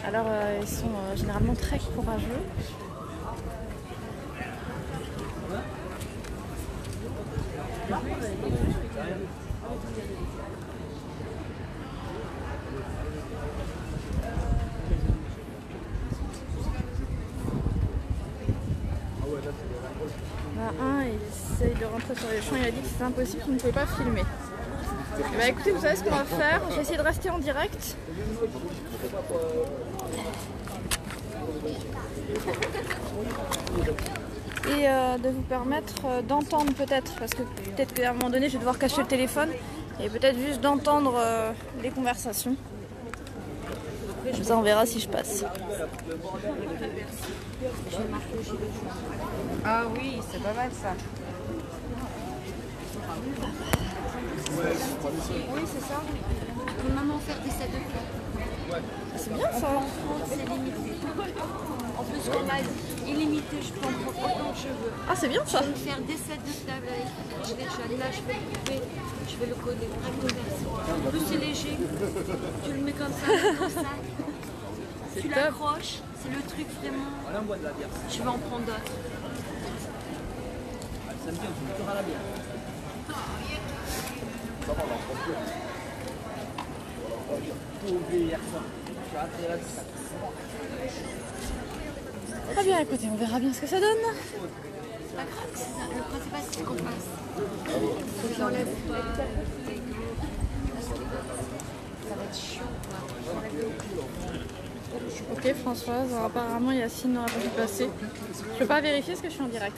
[SPEAKER 2] Alors ils sont généralement très courageux. Il essaye de rentrer sur les champs, il a dit que c'est impossible, qu'il ne pouvait pas filmer. Et bah écoutez, vous savez ce qu'on va faire, je vais essayer de rester en direct. Et de vous permettre d'entendre peut-être, parce que peut-être qu'à un moment donné je vais devoir cacher le téléphone, et peut-être juste d'entendre les conversations. Comme ça on verra si je passe.
[SPEAKER 6] Ah oui, c'est pas mal ça. Oui, c'est ça.
[SPEAKER 9] Peut maman faire des sets de fleurs?
[SPEAKER 2] C'est bien ça.
[SPEAKER 9] C'est limité. En plus, on m'a dit illimité, je peux en prendre autant que je veux.
[SPEAKER 2] Ah, c'est bien ça.
[SPEAKER 9] Je vais me faire des sets de table avec. Je vais là, je vais le couper, je vais le coller. En plus, c'est léger. Tu le mets comme ça dans ton sac. Tu l'accroches. C'est le truc vraiment. Je vais en prendre d'autres.
[SPEAKER 8] Samedi, on fera la bière. Tout oublié hier soir. Je suis raté là, tout ça.
[SPEAKER 2] Ah bien, écoutez, on verra bien ce que ça donne.
[SPEAKER 9] C'est pas grave, le principal c'est qu'on passe. Faut que j'enlève pas. Ça va être chiant quoi.
[SPEAKER 2] Ok Françoise, alors, apparemment Yacine n'aura pas pu passer. Je peux pas vérifier parce que je suis en direct.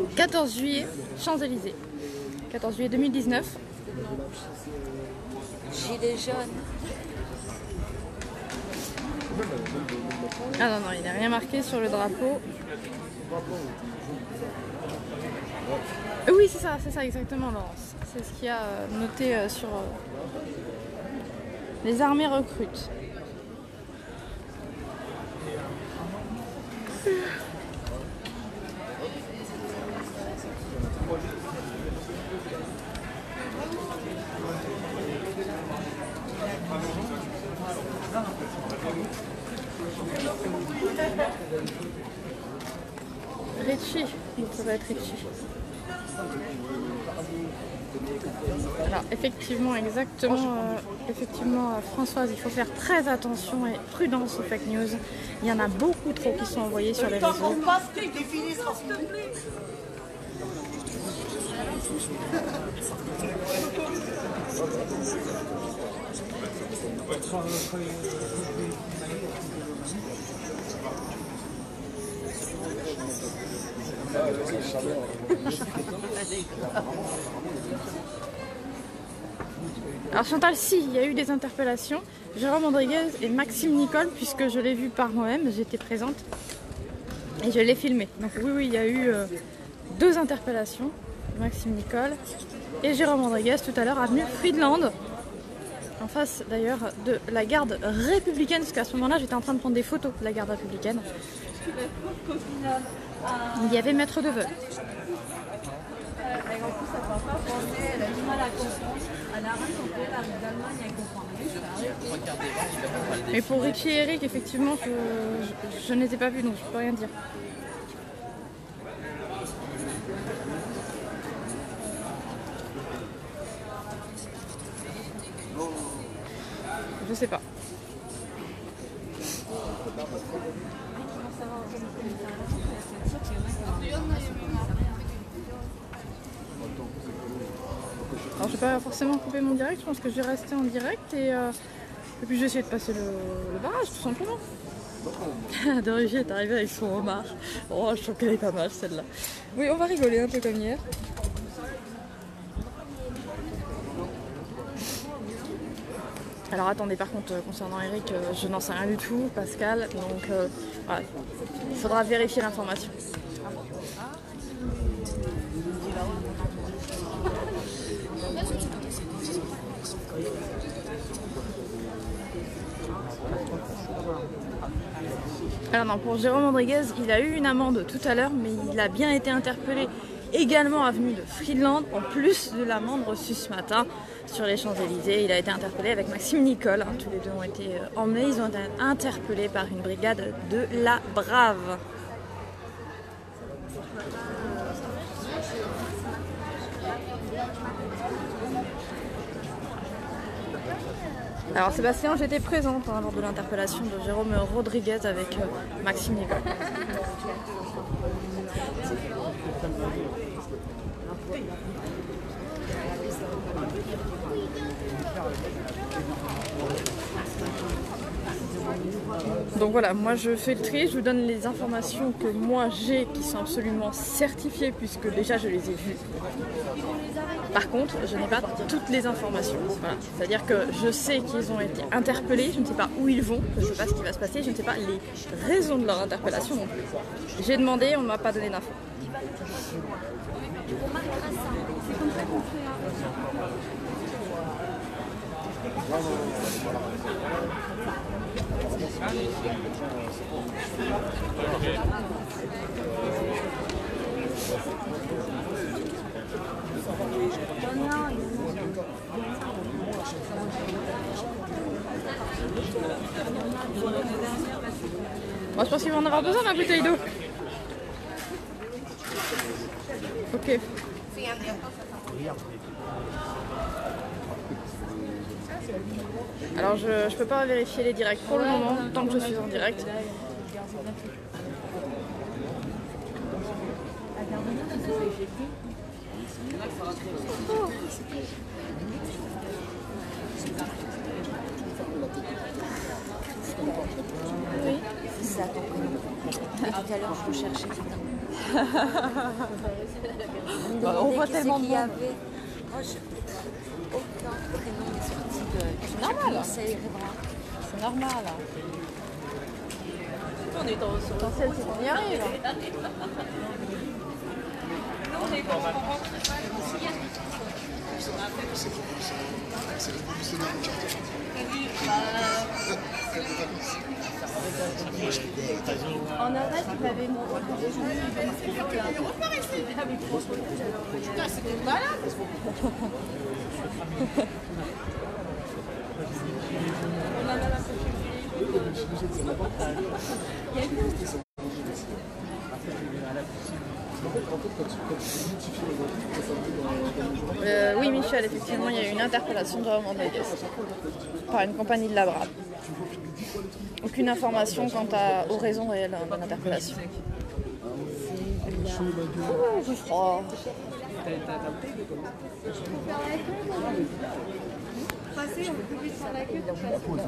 [SPEAKER 2] « 14 juillet, Champs-Élysées. 14 juillet 2019.
[SPEAKER 9] Gilets jaunes.
[SPEAKER 2] Ah non, il n'y a rien marqué sur le drapeau. Oui, c'est ça exactement, Laurence. C'est ce qu'il y a noté sur les armées recrutent. Richie, ça va être Richie. Alors effectivement, effectivement Françoise, il faut faire très attention et prudence aux fake news. Il y en a beaucoup trop qui sont envoyés sur les réseaux. Alors Chantal, si, il y a eu des interpellations. Jérôme Rodriguez et Maxime Nicole, puisque je l'ai vu par moi-même, j'étais présente et je l'ai filmé. Donc oui, il y a eu 2 interpellations, Maxime Nicole et Jérôme Rodriguez tout à l'heure avenue Friedland, en face d'ailleurs de la garde républicaine, parce qu'à ce moment-là j'étais en train de prendre des photos de la garde républicaine. Il y avait maître de vœux. Mais pour Richie et Eric, effectivement, je ne les ai pas vus, donc je peux rien dire. Je sais pas. Alors je vais pas forcément couper mon direct, je pense que je vais rester en direct et puis je vais essayer de passer le barrage tout simplement. De Rugy est arrivée avec son homard. Oh, je trouve qu'elle est pas mal celle-là. Oui, on va rigoler un peu comme hier. Alors attendez, par contre, concernant Eric, je n'en sais rien du tout, Pascal, donc voilà, il faudra vérifier l'information. Alors non, pour Jérôme Rodriguez, il a eu une amende tout à l'heure, mais il a bien été interpellé également avenue de Friedland, en plus de l'amende reçue ce matin sur les Champs-Élysées. Il a été interpellé avec Maxime Nicole, hein, tous les deux ont été emmenés, ils ont été interpellés par une brigade de la Brave. Alors Sébastien, j'étais présente hein, lors de l'interpellation de Jérôme Rodriguez avec Maxime Nicole. Donc voilà, moi je fais le tri, je vous donne les informations que moi j'ai qui sont absolument certifiées puisque déjà je les ai vues. Par contre, je n'ai pas toutes les informations. Voilà. C'est-à-dire que je sais qu'ils ont été interpellés, je ne sais pas où ils vont, je ne sais pas ce qui va se passer, je ne sais pas les raisons de leur interpellation non plus. J'ai demandé, on ne m'a pas donné d'infos. Moi je pense qu'ils vont en avoir besoin d'un bouteille d'eau. Ok. Alors je peux pas vérifier les directs pour le moment, tant que je suis en direct. Oui. C'est ça ton prénom. Tout à l'heure je vous cherchais. On voit tellement de monde. Moi, aucun prénom n'est sorti de... C'est normal. C'est normal. On est dans le potentiel, c'est qu'on y arrive. On est dans en arrête, il avait montré que les gens c'était malade.
[SPEAKER 10] En fait, quand tu multiplies
[SPEAKER 2] rappelle, effectivement, il y a eu une interpellation de Jérôme Rodriguez par une compagnie de la Brave. Aucune information quant aux raisons réelles de l'interpellation. Oh, j'ai froid.
[SPEAKER 6] Passer, on peut plus vite faire la queue pour passer.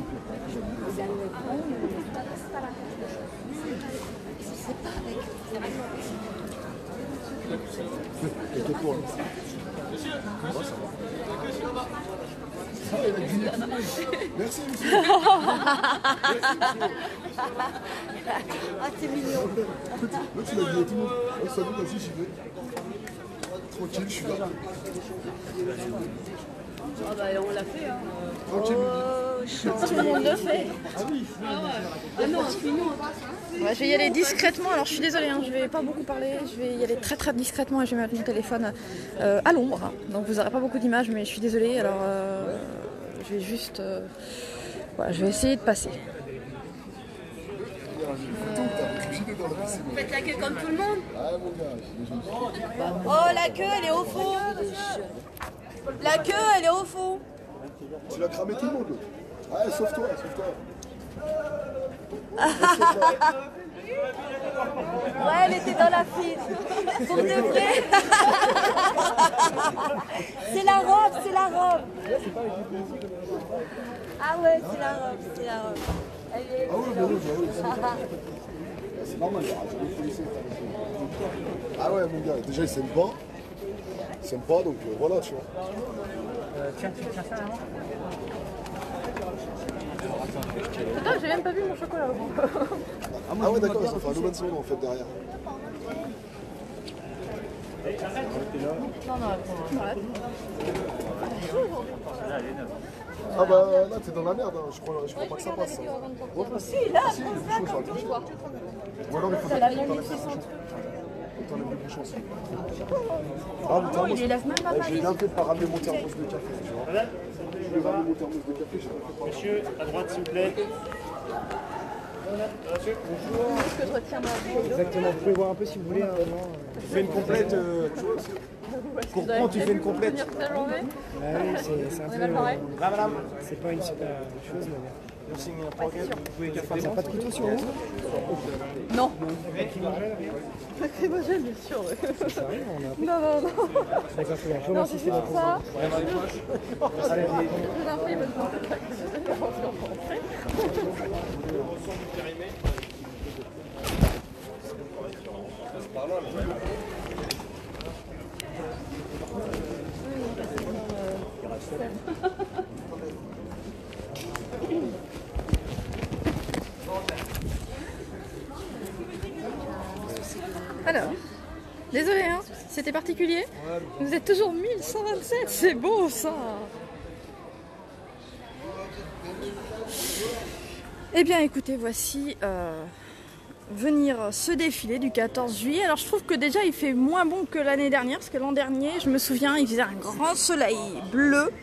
[SPEAKER 10] Merci, monsieur.
[SPEAKER 6] Ah, t'es mignon.
[SPEAKER 10] Là, tu l'as dit à tout le monde. Oh, salut, vas-y, j'y vais. Tranquille, je suis là.
[SPEAKER 3] Ah bah on l'a fait hein.
[SPEAKER 10] Tranquille.
[SPEAKER 2] Tout le monde le fait.
[SPEAKER 3] Ah non, c'est mignon.
[SPEAKER 2] Ouais, je vais y aller discrètement, alors je suis désolée, hein, je vais pas beaucoup parler, je vais y aller très très discrètement et je vais mettre mon téléphone à l'ombre, hein. Donc vous n'aurez pas beaucoup d'images, mais je suis désolée, alors je vais juste... voilà, je vais essayer de passer.
[SPEAKER 6] Faites la queue comme tout le monde.
[SPEAKER 10] Ah, mon gars.
[SPEAKER 2] Oh, la queue, elle est au fond. La queue, elle est au fond.
[SPEAKER 10] Tu l'as cramé tout le monde. Ouais, sauve-toi, sauve-toi.
[SPEAKER 2] Ouais, elle était dans la file. Pour de vrai. C'est la robe, c'est la robe. Ah ouais, c'est la robe, c'est la robe. Elle est...
[SPEAKER 10] Ah oui, bah oui, bah oui. C'est normal, ah ouais, mon gars, déjà, ils s'aiment pas. Ils s'aiment pas, donc voilà, tu vois.
[SPEAKER 8] Tiens, tu tiens ça là-bas.
[SPEAKER 2] Attends, j'ai même pas vu mon chocolat.
[SPEAKER 10] Ah ouais, d'accord, ça fait un no man's land en fait derrière. Ah bah là, t'es dans la merde, hein. Je crois pas que ça passe. Ça. Ouais,
[SPEAKER 2] Si, là,
[SPEAKER 10] si,
[SPEAKER 2] pense
[SPEAKER 10] le
[SPEAKER 2] là,
[SPEAKER 10] bouchon, ça va
[SPEAKER 2] quand
[SPEAKER 10] tricher.
[SPEAKER 2] tu vois.
[SPEAKER 10] Ou alors il faut
[SPEAKER 2] la
[SPEAKER 10] t'enlèves
[SPEAKER 2] même
[SPEAKER 10] le
[SPEAKER 2] puissance.
[SPEAKER 10] bouchon. T'enlèves le bouchon aussi.
[SPEAKER 2] Non, il élève même pas
[SPEAKER 10] J'ai bien fait de pas ramener mon thermos de café, tu vois. Je vais ramener mon thermos de café, je sais pas.
[SPEAKER 8] Monsieur, à droite s'il vous plaît.
[SPEAKER 2] que je retiens ma vie.
[SPEAKER 8] Exactement, vous pouvez voir un peu si vous voulez. Tu fais une complète. Comprends, tu fais une complète.
[SPEAKER 2] Toute la journée.
[SPEAKER 8] Oui, c'est un peu. Là, madame. C'est pas une super chose, mais. Merci, vous pouvez faire ça. Pas de couteau sur vous?
[SPEAKER 2] Non.
[SPEAKER 8] Lacrymogène, bien sûr. Ça arrive, on a.
[SPEAKER 2] Non.
[SPEAKER 8] D'accord, très bien. Je vous
[SPEAKER 2] Non,
[SPEAKER 8] remercie,
[SPEAKER 2] c'est
[SPEAKER 8] c'est
[SPEAKER 2] pour ça.
[SPEAKER 8] Allez,
[SPEAKER 2] Je l'info, il me demande Alors, désolé, hein, c'était particulier. Vous êtes toujours 1127, c'est beau ça. Eh bien écoutez, voici venir ce défilé du 14 juillet. Alors je trouve que déjà il fait moins bon que l'année dernière, parce que l'an dernier, je me souviens, il faisait un grand soleil bleu.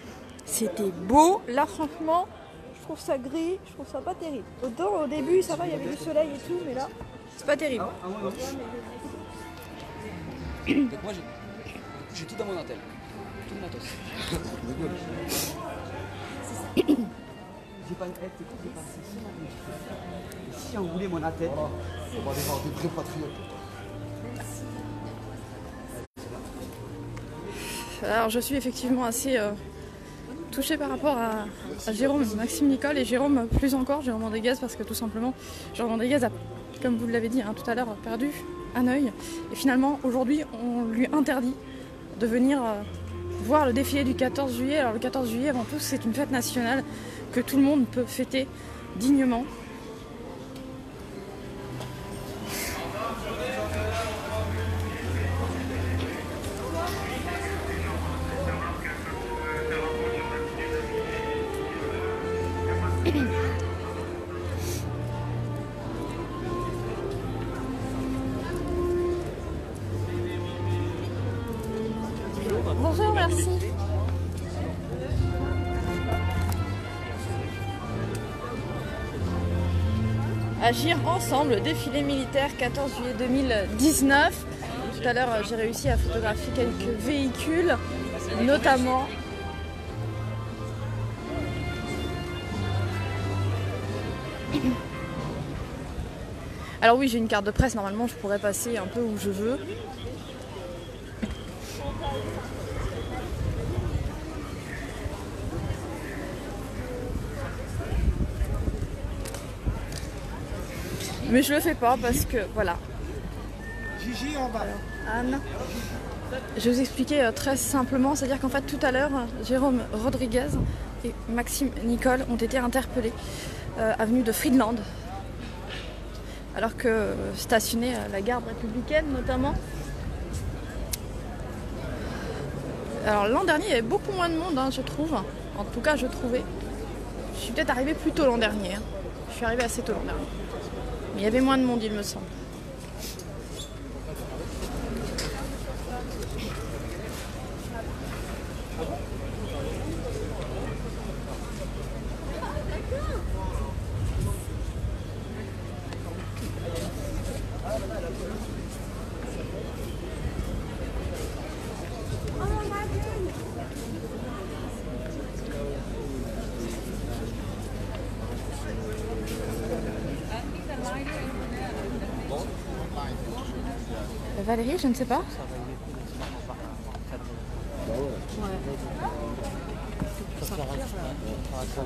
[SPEAKER 2] C'était beau. Là franchement, je trouve ça gris, je trouve ça pas terrible. Autant au début ça va, il y avait du soleil et tout, mais là, c'est pas terrible.
[SPEAKER 11] Donc moi j'ai tout dans mon attel, tout le matos. J'ai pas une tête, j'ai pas assez. Et si on voulait mon attel,
[SPEAKER 10] On va aller voir des vrais patriotes.
[SPEAKER 2] Alors je suis effectivement assez touchée par rapport à Jérôme, Maxime Nicole et Jérôme plus encore, Jérôme Rodriguez, parce que tout simplement Jérôme Rodriguez a, comme vous l'avez dit hein, tout à l'heure, perdu un œil. Et finalement aujourd'hui on lui interdit de venir voir le défilé du 14 juillet. Alors le 14 juillet avant tout c'est une fête nationale que tout le monde peut fêter dignement. Bonjour, merci. Agir ensemble, défilé militaire 14 juillet 2019. Tout à l'heure, j'ai réussi à photographier quelques véhicules, notamment Alors oui, j'ai une carte de presse, normalement je pourrais passer un peu où je veux. Mais je le fais pas parce que voilà.
[SPEAKER 8] Gigi en bas.
[SPEAKER 2] Anne, je vais vous expliquer très simplement, c'est-à-dire qu'en fait tout à l'heure, Jérôme Rodriguez et Maxime Nicole ont été interpellés avenue de Friedland, alors que stationnés à la garde républicaine notamment. Alors l'an dernier il y avait beaucoup moins de monde, hein, je trouve. En tout cas je trouvais. Je suis peut-être arrivée plus tôt l'an dernier. Hein. Je suis arrivée assez tôt l'an dernier. Mais il y avait moins de monde il me semble. Valérie, je ne sais pas.
[SPEAKER 3] Sortir après, ça va être chaud.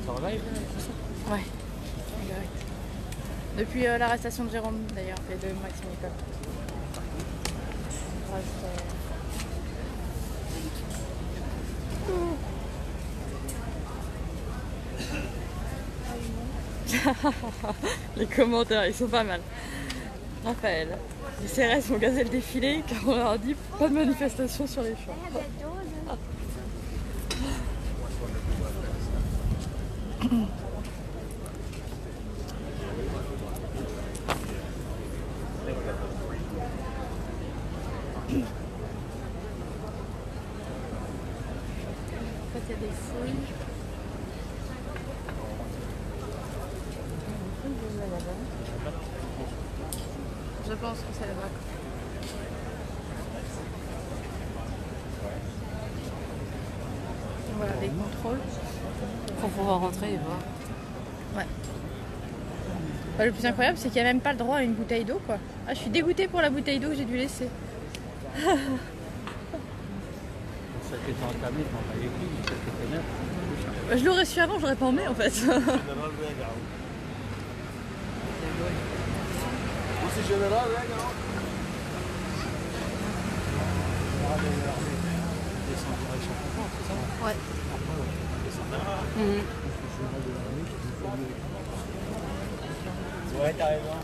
[SPEAKER 11] Ça va live?
[SPEAKER 2] Ouais. Depuis l'arrestation de Jérôme d'ailleurs et de Maxime Nicole. Les commentaires, ils sont pas mal. Raphaël, les CRS vont gazer le défilé car on leur a dit pas de manifestation sur les champs.
[SPEAKER 3] Il y a des fouilles.
[SPEAKER 2] Je pense que c'est là-bas. Voilà, les contrôles.
[SPEAKER 3] Pour pouvoir rentrer et voir.
[SPEAKER 2] Ouais. Bah, le plus incroyable, c'est qu'il n'y a même pas le droit à une bouteille d'eau, quoi. Ah, je suis dégoûtée pour la bouteille d'eau que j'ai dû laisser.
[SPEAKER 11] Ça t'était entamé, t'en as écrit, ça t'était neuf.
[SPEAKER 2] Bah, je l'aurais su avant, j'aurais pas emmené en fait.
[SPEAKER 10] C'est général, là, non?
[SPEAKER 11] Descendre direction Confort, c'est ça?
[SPEAKER 2] Ouais.
[SPEAKER 8] Ouais, t'as raison.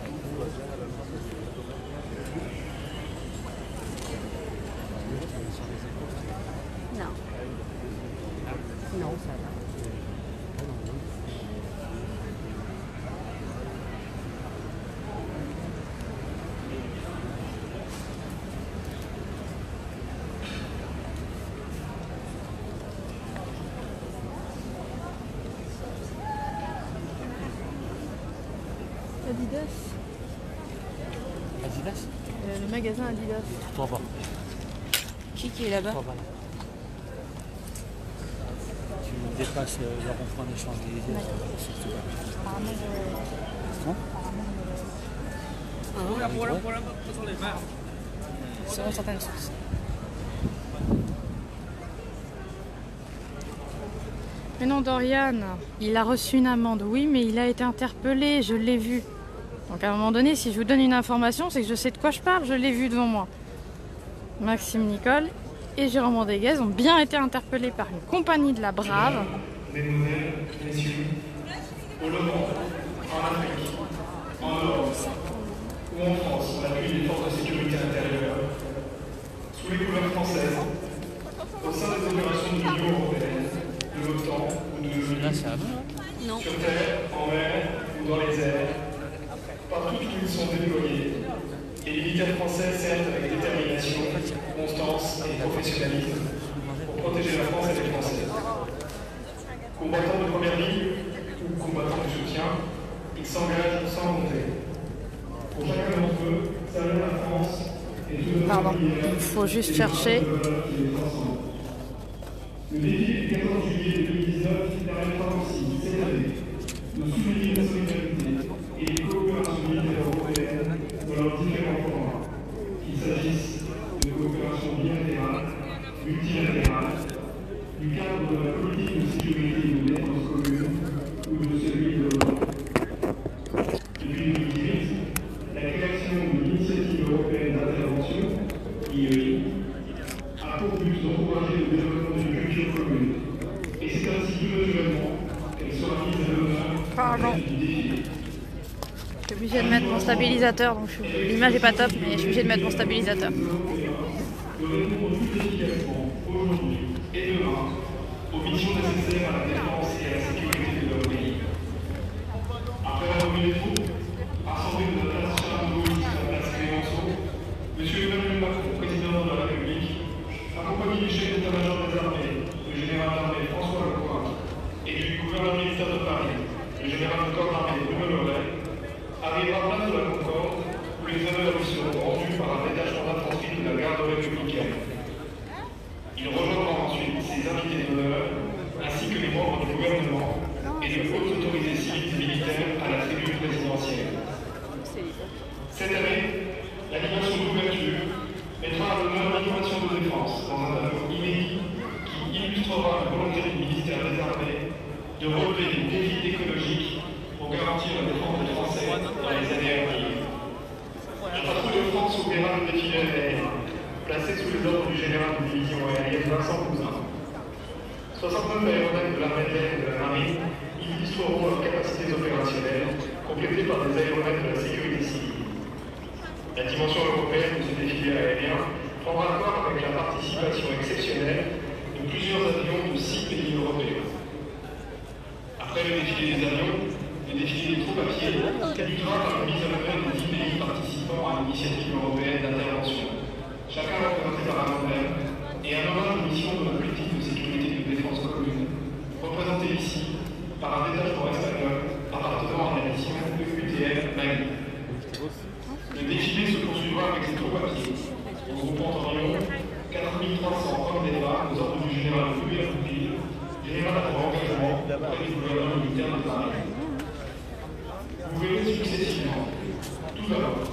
[SPEAKER 3] Non. Non, ça va.
[SPEAKER 2] Adidas.
[SPEAKER 11] Adidas?
[SPEAKER 2] Le magasin Adidas.
[SPEAKER 11] Toi pas.
[SPEAKER 3] Qui est là-bas?
[SPEAKER 11] Toi pas là. Tu dépasses le rond-point des Champs-Élysées.
[SPEAKER 2] Apparemment, selon certaines sources. Mais non, Dorian, il a reçu une amende, oui, mais il a été interpellé, je l'ai vu. Donc à un moment donné, si je vous donne une information, c'est que je sais de quoi je parle, je l'ai vu devant moi. Maxime Nicole et Jérôme Rodriguez ont bien été interpellés par une compagnie de la Brave.
[SPEAKER 12] Mesdemoiselles, messieurs, au Levant, en Afrique, en Europe ou en France, on appuie les forces de sécurité intérieure, sous les couleurs françaises, au sein des opérations de l'Union européenne, de l'OTAN ou de l'ONU, sur terre, en mer ou dans les airs, partout où ils sont déployés, les militaires français servent avec détermination, constance et professionnalisme pour protéger la France et les Français. Combattants de première ligne, s'engagent sans compter. Pour chacun d'entre eux, servir la France et tout notre
[SPEAKER 3] Pardon,
[SPEAKER 12] pays,
[SPEAKER 3] il faut juste chercher.
[SPEAKER 12] Le défi du 14 juillet 2019 permettra aussi, cette année, de souligner la solidarité et les coopérations militaires européennes dans leurs différents formats, qu'il s'agisse de coopération bilatérale, multilatérale, du cadre de la politique de sécurité et de défense commune ou de celui de l'OTAN. Depuis 2018, la création de l'initiative européenne d'intervention, IEI, a pour but d'encourager le développement d'une culture commune. Et c'est ainsi tout naturellement qu'elle sera mise à l'honneur du défi.
[SPEAKER 2] Je suis obligée de mettre mon stabilisateur, donc l'image n'est pas top, mais je suis obligée de mettre mon stabilisateur.
[SPEAKER 12] De répondre plus efficacement aujourd'hui et demain aux missions nécessaires à la défense et à la sécurité de leur pays. Après avoir mis les troupes, rassemblés de la place Chalandou jusqu'à la place Clémenceau, M. Emmanuel Macron, président de la République, accompagné du chef d'état-major des armées, le général d'armée François Lecointre, et du gouverneur militaire de Paris, le général de corps d'armée Bruno Loret, arrivera à place de la Concorde, où les honneurs lui seront rendus par un détachement d'infanterie de la garde républicaine. Il rejoindra ensuite ses invités d'honneur, ainsi que les membres du gouvernement et de hautes autorités civiles et militaires à la tribune présidentielle. Cette année, l'animation d'ouverture mettra à l'honneur l'innovation de défense dans un tableau inédit qui illustrera la volonté du ministère des Armées de relever les défis écologiques pour garantir la défense des Français dans les années à venir. La patrouille de France ouvrira le défilé aérien, placé sous les ordres du général de division aérienne Vincent Cousin. 69 aéronefs de l'armée de l'air et de la marine illustreront leurs capacités opérationnelles, complétées par des aéronefs de la sécurité civile. La dimension européenne de ce défilé aérien prendra corps avec la participation exceptionnelle de plusieurs avions de 6 pays européens. Après le défilé des avions, le défilé des troupes à pied débutera par la mise en œuvre des 10 pays participant à l'initiative européenne d'intervention, chacun représenté par un emblème, et un hommage aux missions de la politique de sécurité et de défense commune, représenté ici par un détachement espagnol appartenant à la mission EUTM Mali. Le défilé se poursuivra avec les troupes à pied, regroupant environ 4300 hommes et femmes aux ordres du général Louis Goupil, général à engagement auprès du gouverneur militaire de Paris. Vous verrez successivement, tout d'abord,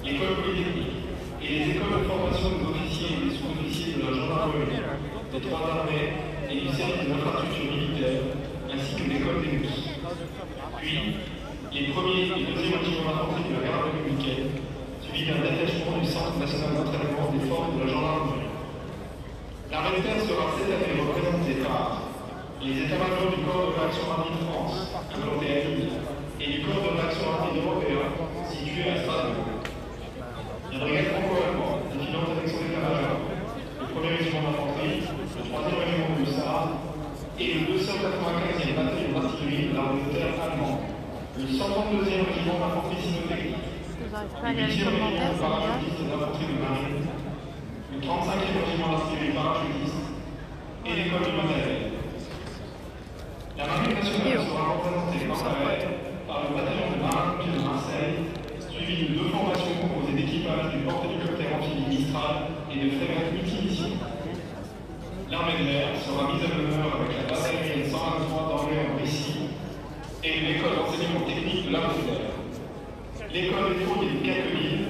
[SPEAKER 12] l'école polytechnique et les écoles de formation des officiers et des sous-officiers de la gendarmerie, des trois armées et du service de l'infrastructure militaire, ainsi que l'école des Russes. Puis, les premiers et deuxièmes régiments d'infanterie de la garde républicaine, suivi d'un détachement du Centre national d'entraînement des forces de la gendarmerie. L'armée de terre sera cette année représentée par les états-majors du corps de réaction rapide France, implanté à Lille, et du corps de réaction rapide européen, situé à Strasbourg. La brigade franco-allemande, défilant avec son état-major, le 1er régiment d'infanterie, le 3e régiment de hussards, et le 295e bataillon d'artillerie de l'armée de terre allemande, le 132e régiment d'infanterie cynotechnique, le 8e régiment de parachutistes d'infanterie de marine, le 35e régiment d'artillerie parachutiste et l'école du matériel. La marine nationale sera représentée par le bataillon de marine de Marseille, suivi de 2 formations composées d'équipages du porte-hélicoptère amphibie Mistral et de frégates multimissions. L'armée de l'air sera mise à l'honneur avec la base aérienne 123 d'Orléans en Russie et l'école d'enseignement technique de l'armée de l'air. L'école des fourriers de Calqueville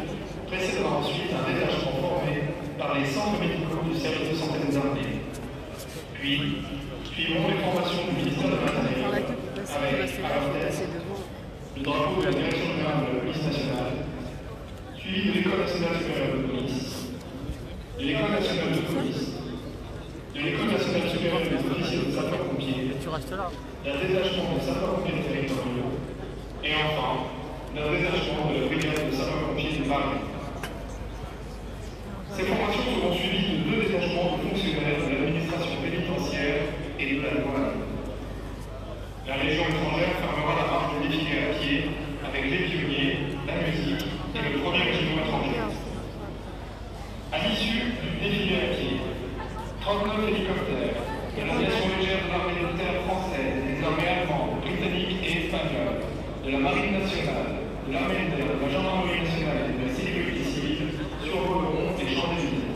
[SPEAKER 12] précédera ensuite un détachement formé par les centres médicaux du service de santé des armées. Puis, suivront les formations du ministère de l'Intérieur avec, à leur tête, le drapeau de la Direction générale de la police nationale, suivi de l'École nationale supérieure de police, de l'École nationale de police, de l'École nationale supérieure des officiers de sapeurs-pompiers, d'un détachement de sapeurs-pompiers territoriaux, et enfin, d'un détachement de la brigade de sapeurs-pompiers de Paris. Ces formations seront suivies de 2 détachements de fonctionnaires de l'administration pénitentiaire et de la douane. La Légion étrangère fermera la marche de défilé à pied avec les pionniers, la musique et le 1er régiment étranger. À l'issue du défilé à pied, 39 hélicoptères de l'aviation légère de l'armée de terre française, des armées allemandes, britanniques et espagnoles, de de la Marine nationale, de l'armée de terre, de la gendarmerie nationale et de la sécurité civile survoleront les Champs-Élysées.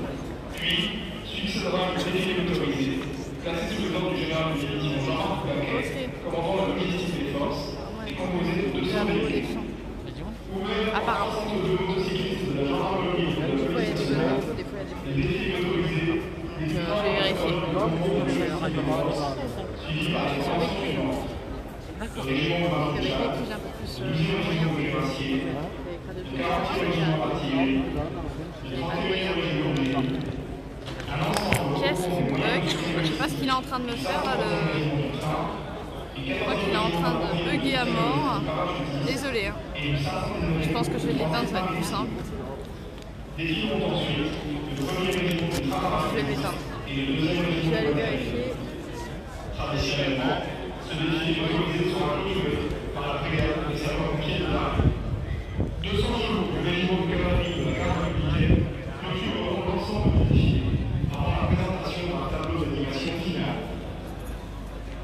[SPEAKER 12] Puis succédera le défilé motorisé, placé sous les ordres du général de division Jean-Marc Paquet, commandant la logistique des forces, et composé de 200 véhicules. Ouvert par un centre de motocyclistes de la gendarmerie et de la police nationale, les défilés motorisés débuteront à partir de suivi par les forces suivantes. Le régiment maréchal, le 2e régiment des glaciers, le 40e régiment artillerie, le 31e régiment des armes.
[SPEAKER 2] Qu'est-ce qui bug? Je sais pas ce qu'il est en train de me faire là, je crois qu'il est en train de bugger à mort. Désolé, hein. Je pense que je vais l'éteindre, ça va être plus simple. Je vais l'éteindre. Je vais aller vérifier.
[SPEAKER 12] Traditionnellement, ce défilé motorisé sera clôturé par la brigade des sapeurs-pompiers de l'Arme. 200 chevaux du régiment de cavalerie de la garde républicaine clôtureront l'ensemble du défilé avant la présentation d'un tableau d'animation finale.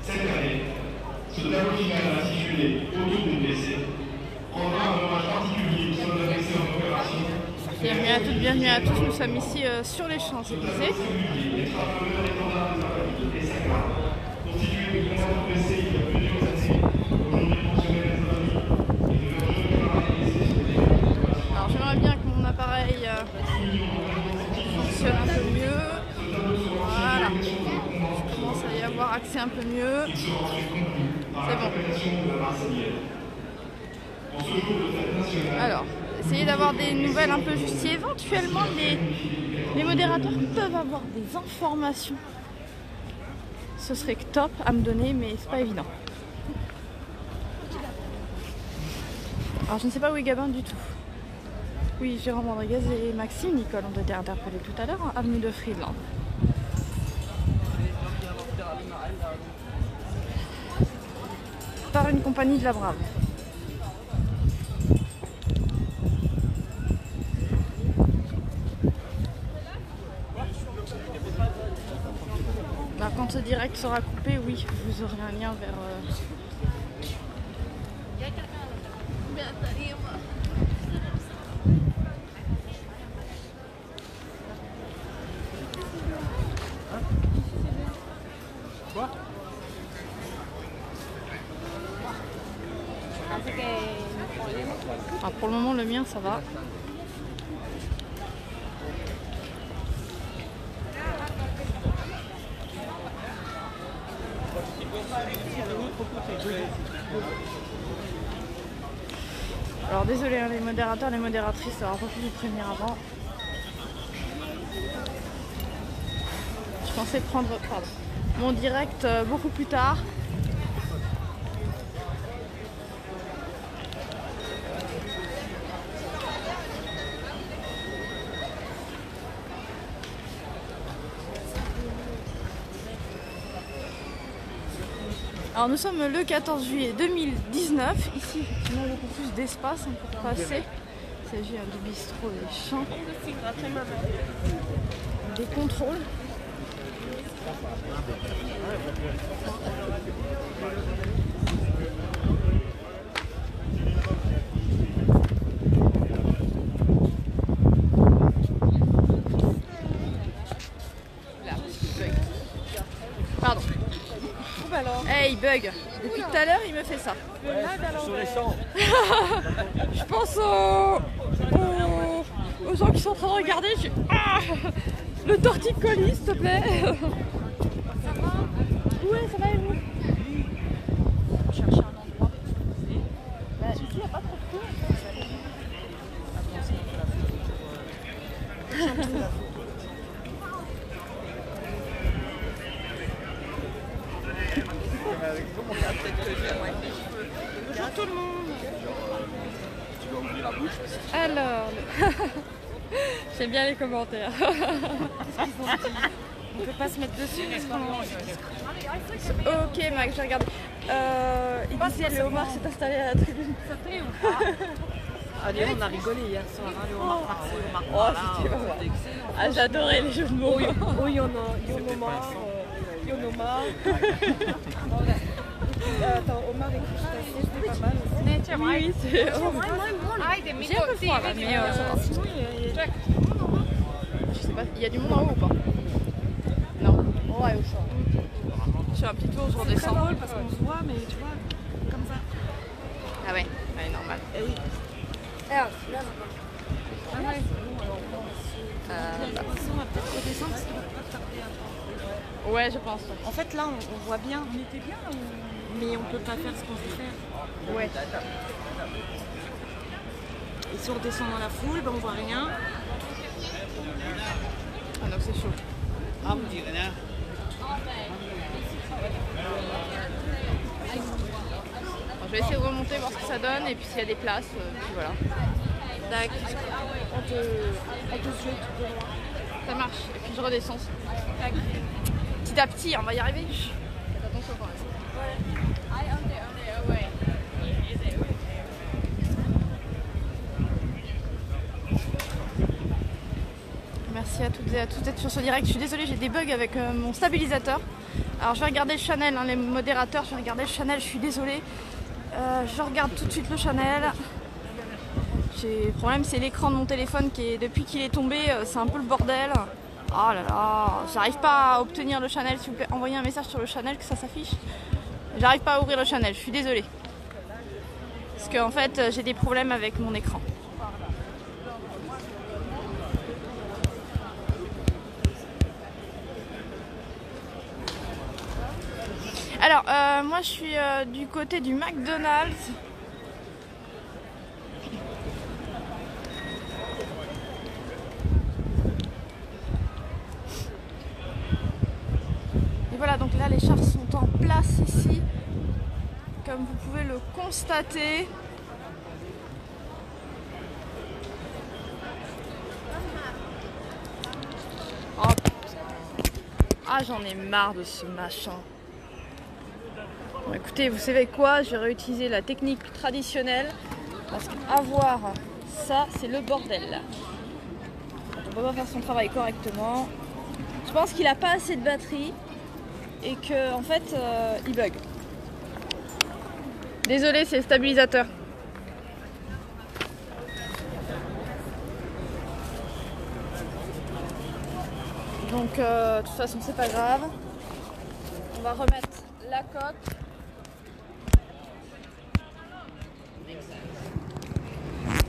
[SPEAKER 12] Cette année, ce tableau final intitulé Autour des blessés rendra un hommage particulier aux soldats blessés en opération.
[SPEAKER 2] Bienvenue à toutes, bienvenue à tous, nous sommes ici sur les Champs-Élysées. Alors j'aimerais bien que mon appareil fonctionne un peu mieux. Voilà. Je commence à y avoir accès un peu mieux. C'est bon. Alors, essayez d'avoir des nouvelles un peu justes. Si éventuellement les modérateurs peuvent avoir des informations, ce serait top à me donner, mais c'est pas évident. Alors je ne sais pas où est Gabin du tout. Oui, Jérôme Rodriguez et Maxime Nicole ont été interpellés tout à l'heure en avenue de Friedland. Par une compagnie de la Brave. Bah, quand ce direct sera coupé, oui, vous aurez un lien vers...
[SPEAKER 4] Quoi?
[SPEAKER 2] Ah, pour le moment, le mien, ça va. Alors désolé hein, les modérateurs, les modératrices, n'aura pas pu vous prévenir avant. Je pensais prendre mon direct beaucoup plus tard. Alors nous sommes le 14 juillet 2019, ici il y a beaucoup plus d'espace pour passer. Il s'agit du bistrot des Champs. Des contrôles. Pardon. Hey, il bug. Depuis tout à l'heure, il me fait ça.
[SPEAKER 4] Sur les champs.
[SPEAKER 2] Je pense aux gens qui sont en train de regarder. Le torticolis, s'il te plaît. Ça va? Ouais, ça va et vous? On cherche un endroit. Bah, ici, il n'y a pas trop de tours. Bonjour tout le monde.
[SPEAKER 10] Tu dois ouvrir la bouche.
[SPEAKER 2] Alors, j'aime bien les commentaires. On peut pas se mettre dessus parce qu'on... Ok Max, je regarde. Il disait le homard s'est installé à la tribune. Ça fait ou pas?
[SPEAKER 3] Allez, on a rigolé hier soir, hein, le homard par-ci, le homard
[SPEAKER 2] par-là. C'était pas mal. Ah, j'adorais les jeux de mots.
[SPEAKER 3] Oui, Yonomar.
[SPEAKER 6] Attends, Omar et crustacés, c'était pas mal aussi.
[SPEAKER 2] oui, c'est... J'ai un peu froid là, mais sinon je sais pas, il y a du monde en haut ou pas? Non. Ouais, au champ. Je fais un petit tour, je redescends.
[SPEAKER 6] C'est très drôle parce qu'on se voit, mais tu vois, comme ça.
[SPEAKER 2] Ah ouais, ouais, normal.
[SPEAKER 6] Eh oui.
[SPEAKER 1] Regarde, là,
[SPEAKER 6] Ah ouais. On va peut-être redescendre parce qu'il va pas tarder à...
[SPEAKER 2] Ouais, je pense.
[SPEAKER 6] En fait, là, on voit bien. On était bien, mais on peut pas faire ce qu'on veut faire.
[SPEAKER 2] Ouais.
[SPEAKER 6] Et si on redescend dans la foule, ben on voit rien.
[SPEAKER 2] Ah donc c'est chaud. Bon, je vais essayer de remonter, voir ce que ça donne, et puis s'il y a des places, puis voilà. Tac. On te suit tout de loin. Ça marche, et puis je redescends. Tac. Petit à petit, on va y arriver. Faites attention quand même. Merci à toutes et à tous d'être sur ce direct. Je suis désolée, j'ai des bugs avec mon stabilisateur. Alors je vais regarder le channel, hein, les modérateurs, je vais regarder le channel, je suis désolée. Je regarde tout de suite le channel. Le problème c'est l'écran de mon téléphone qui est, depuis qu'il est tombé, c'est un peu le bordel. Oh là là, j'arrive pas à obtenir le channel, s'il vous plaît, envoyez un message sur le channel que ça s'affiche. J'arrive pas à ouvrir le channel, je suis désolée. Parce qu'en fait j'ai des problèmes avec mon écran. Alors, moi je suis du côté du McDonald's. Et voilà, donc là les chars sont en place ici, comme vous pouvez le constater. Oh. Ah, j'en ai marre de ce machin. Bon, écoutez, vous savez quoi, je vais réutiliser la technique traditionnelle parce qu'avoir ça, c'est le bordel. On ne peut pas faire son travail correctement. Je pense qu'il n'a pas assez de batterie et que en fait, il bug. Désolé, c'est le stabilisateur. Donc, de toute façon, c'est pas grave. On va remettre la coque.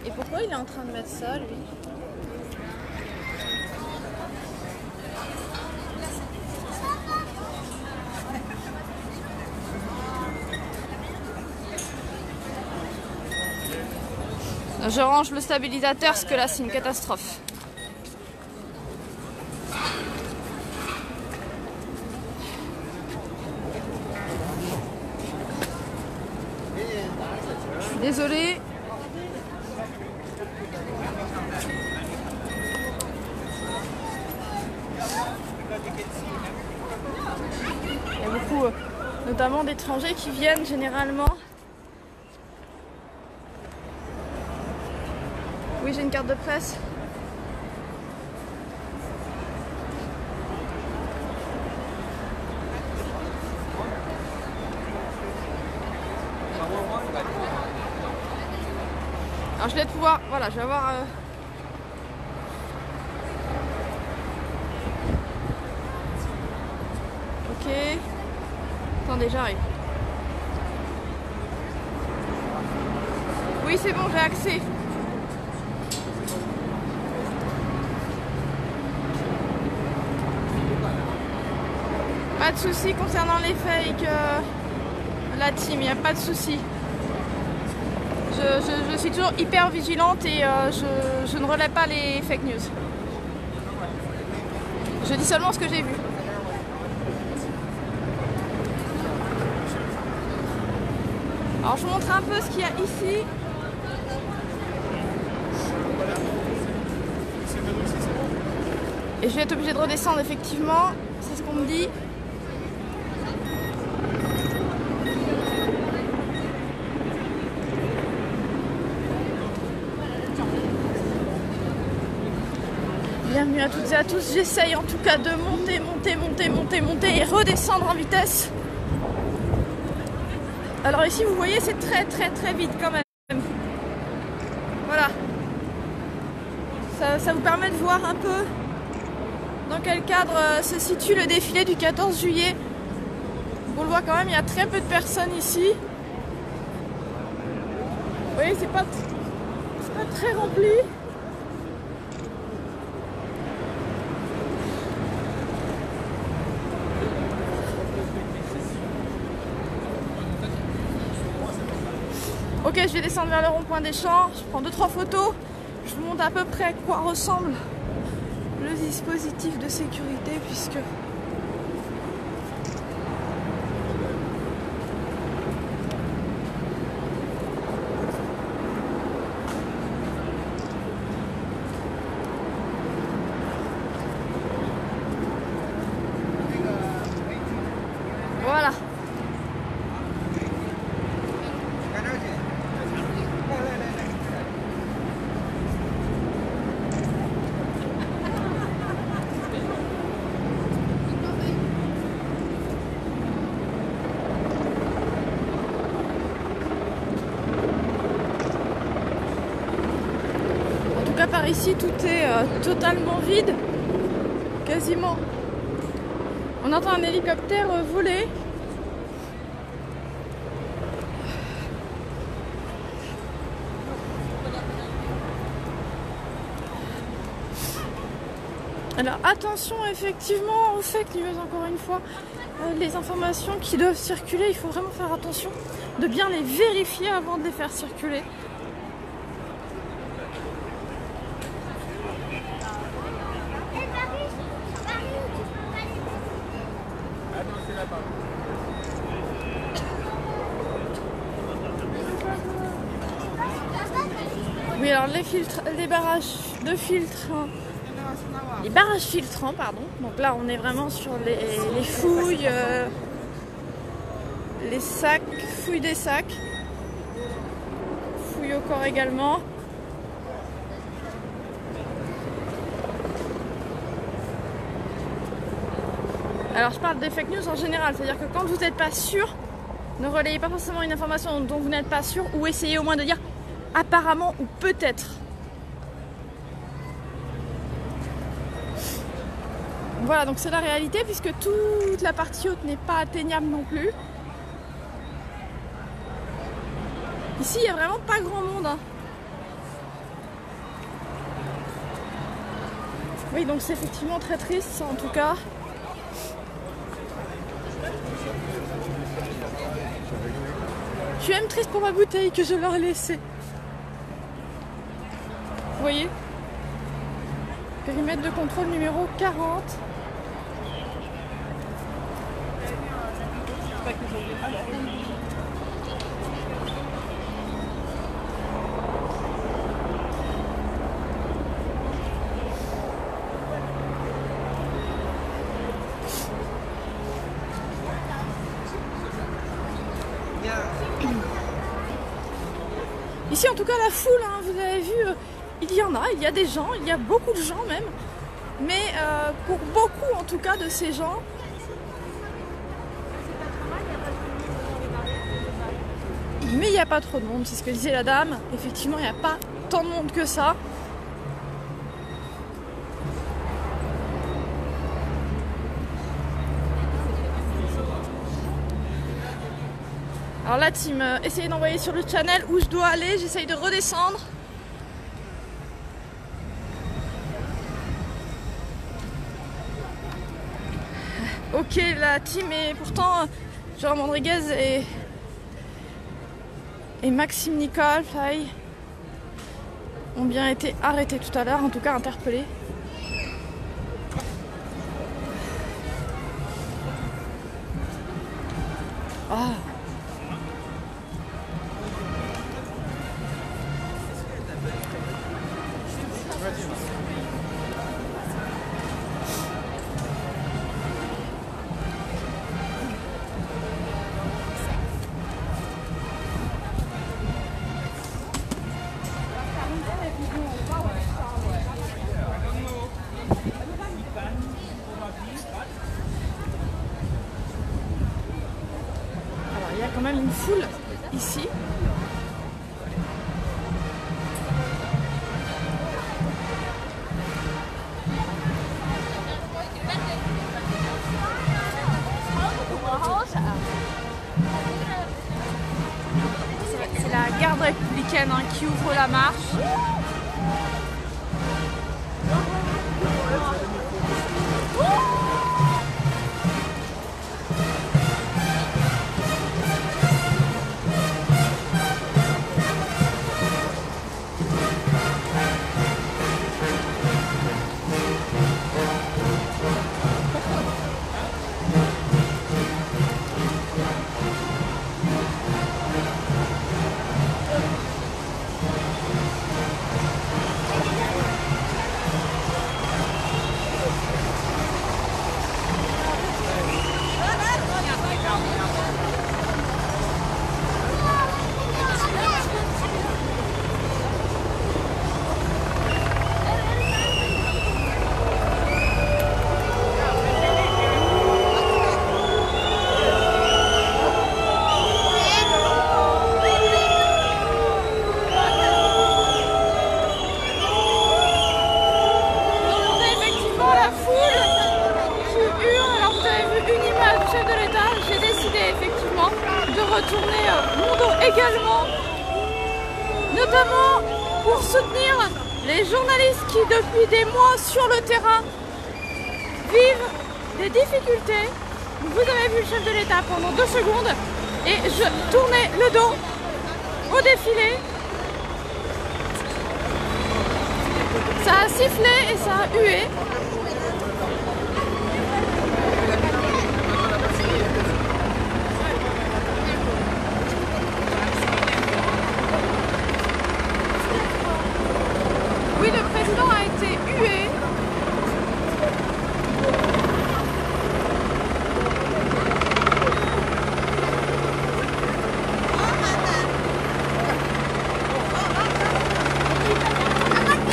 [SPEAKER 2] Et pourquoi il est en train de mettre ça, lui? Je range le stabilisateur parce que là, c'est une catastrophe. Je suis désolée. Il y a beaucoup, notamment d'étrangers qui viennent généralement. Oui, j'ai une carte de presse. Alors je vais pouvoir, voilà, je vais avoir... Ok. Attendez, j'arrive. Oui, c'est bon, j'ai accès. Pas de souci concernant les fakes, la team, il n'y a pas de souci. Je suis toujours hyper vigilante et je ne relève pas les fake news. Je dis seulement ce que j'ai vu. Alors je vous montre un peu ce qu'il y a ici. Et je vais être obligée de redescendre effectivement, c'est ce qu'on me dit. Bienvenue à toutes et à tous, j'essaye en tout cas de monter et redescendre en vitesse. Alors ici vous voyez c'est très vite quand même. Ça vous permet de voir un peu dans quel cadre se situe le défilé du 14 juillet. On le voit quand même, il y a très peu de personnes ici. Vous voyez, c'est pas très rempli. Ok, je vais descendre vers le rond-point des Champs, je prends 2-3 photos, je vous montre à peu près à quoi ressemble le dispositif de sécurité puisque... Voilà. En tout cas par ici tout est totalement vide, quasiment. On entend un hélicoptère voler. Alors attention effectivement aux fake news encore une fois. Les informations qui doivent circuler, il faut vraiment faire attention de bien les vérifier avant de les faire circuler. Oui, alors les barrages de filtres, les barrages filtrants, pardon. Donc là, on est vraiment sur les fouilles, les sacs, fouilles des sacs, fouilles au corps également. Alors, je parle des fake news en général, c'est-à-dire que quand vous n'êtes pas sûr, ne relayez pas forcément une information dont vous n'êtes pas sûr, ou essayez au moins de dire apparemment ou peut-être. Voilà, donc c'est la réalité puisque toute la partie haute n'est pas atteignable non plus. Ici, il n'y a vraiment pas grand monde. Hein. Oui, donc c'est effectivement très triste, ça, en tout cas. Je suis même triste pour ma bouteille que je leur ai laissée. Vous voyez? Périmètre de contrôle numéro 40. Ici en tout cas la foule, hein, vous avez vu, il y a des gens, il y a beaucoup de gens même, mais pour beaucoup en tout cas de ces gens, mais il n'y a pas trop de monde, c'est ce que disait la dame, effectivement il n'y a pas tant de monde que ça. Alors là, team, essayez d'envoyer sur le channel où je dois aller, j'essaye de redescendre. Ok, la team est pourtant, Jérôme Rodriguez et Maxime Nicole ont bien été arrêtés tout à l'heure, en tout cas interpellés. Ah. Alors, il y a quand même une foule ici. la garde républicaine qui ouvre la marche. Retourner mon dos également, notamment pour soutenir les journalistes qui depuis des mois sur le terrain vivent des difficultés. Vous avez vu le chef de l'État pendant 2 secondes et je tournais le dos au défilé. Ça a sifflé et ça a hué. Oui, le président a été hué.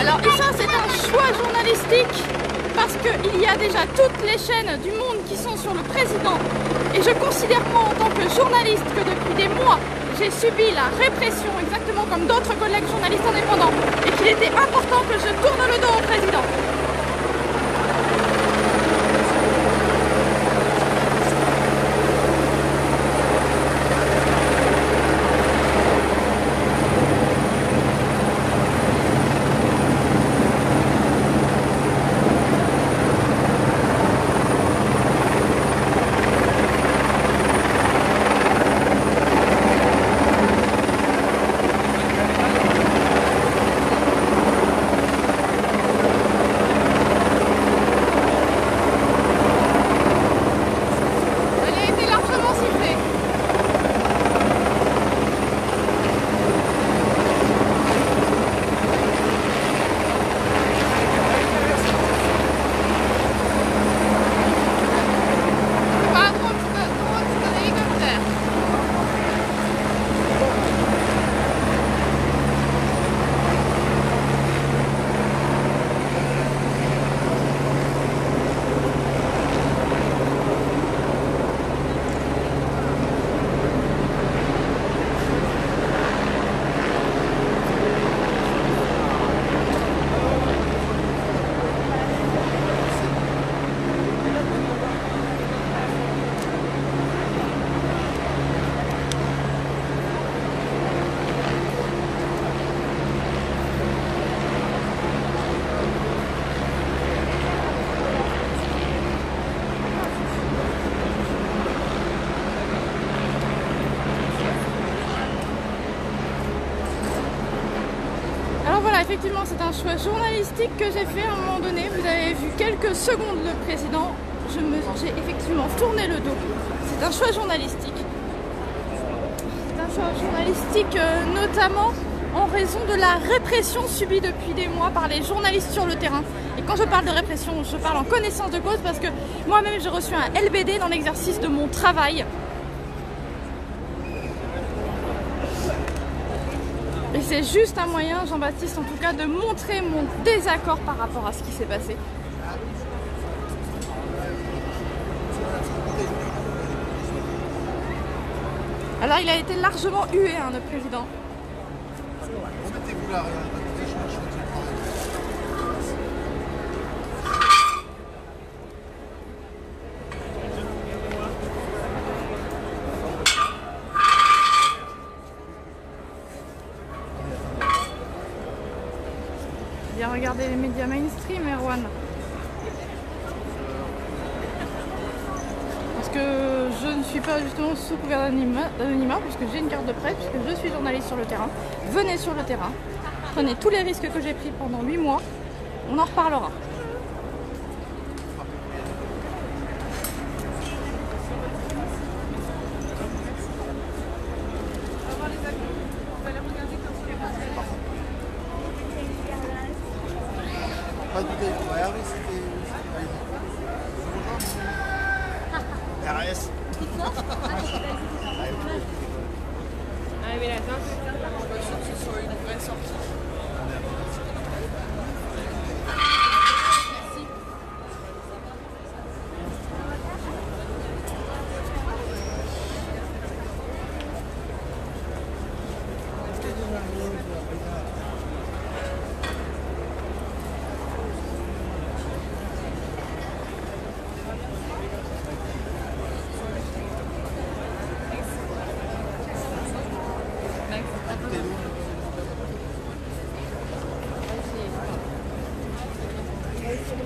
[SPEAKER 2] Alors ça, c'est un choix journalistique parce qu'il y a déjà toutes les chaînes du monde qui sont sur le président. Et je considère moi en tant que journaliste que depuis des mois, j'ai subi la répression exactement comme d'autres collègues journalistes indépendants et qu'il était important que je tourne le dos au président. Effectivement, c'est un choix journalistique que j'ai fait à un moment donné. Vous avez vu quelques secondes le président. J'ai effectivement tourné le dos. C'est un choix journalistique. C'est un choix journalistique notamment en raison de la répression subie depuis des mois par les journalistes sur le terrain. Et quand je parle de répression, je parle en connaissance de cause parce que moi-même j'ai reçu un LBD dans l'exercice de mon travail. Et c'est juste un moyen, Jean-Baptiste en tout cas, de montrer mon désaccord par rapport à ce qui s'est passé. Alors il a été largement hué, hein, le président. Remettez-vous là, bien regarder les médias mainstream, Erwan. Parce que je ne suis pas justement sous couvert d'anonymat, puisque j'ai une carte de presse, puisque je suis journaliste sur le terrain. Venez sur le terrain, prenez tous les risques que j'ai pris pendant 8 mois, on en reparlera.
[SPEAKER 10] RS.
[SPEAKER 3] Allez, là, attends.
[SPEAKER 1] Je suis pas sûre que ce soit une vraie sortie.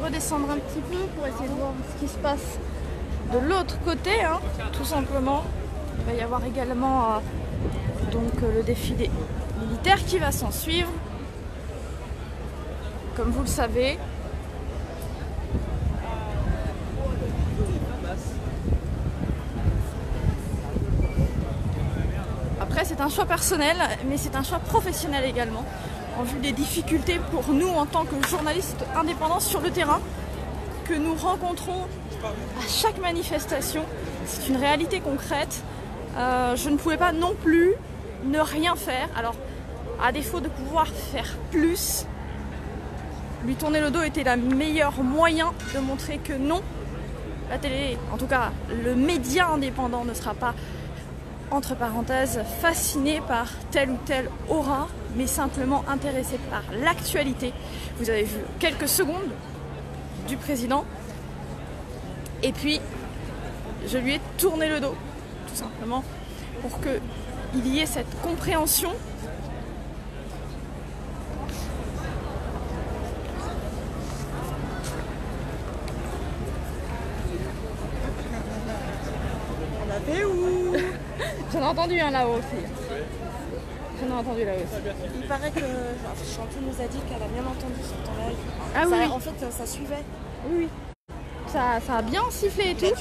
[SPEAKER 2] Redescendre un petit peu pour essayer de voir ce qui se passe de l'autre côté, hein, tout simplement. Il va y avoir également donc le défilé militaire qui va s'en suivre, comme vous le savez. Après, c'est un choix personnel, mais c'est un choix professionnel également, en vue des difficultés pour nous en tant que journalistes indépendants sur le terrain que nous rencontrons à chaque manifestation. C'est une réalité concrète. Je ne pouvais pas non plus ne rien faire. Alors, à défaut de pouvoir faire plus, lui tourner le dos était le meilleur moyen de montrer que non, la télé, en tout cas le média indépendant, ne sera pas, entre parenthèses, fasciné par telle ou telle aura, mais simplement intéressé par l'actualité. Vous avez vu quelques secondes du président, et puis je lui ai tourné le dos, tout simplement, pour qu'il y ait cette compréhension.
[SPEAKER 6] On a fait où?
[SPEAKER 2] J'en ai entendu un là-haut aussi. J'en ai entendu là aussi.
[SPEAKER 6] Il paraît que Chantou nous a dit qu'elle a bien entendu sur ton live.
[SPEAKER 2] Ah
[SPEAKER 6] Ça,
[SPEAKER 2] oui.
[SPEAKER 6] En fait, ça suivait.
[SPEAKER 2] Oui, oui. Ça a bien sifflé et tout.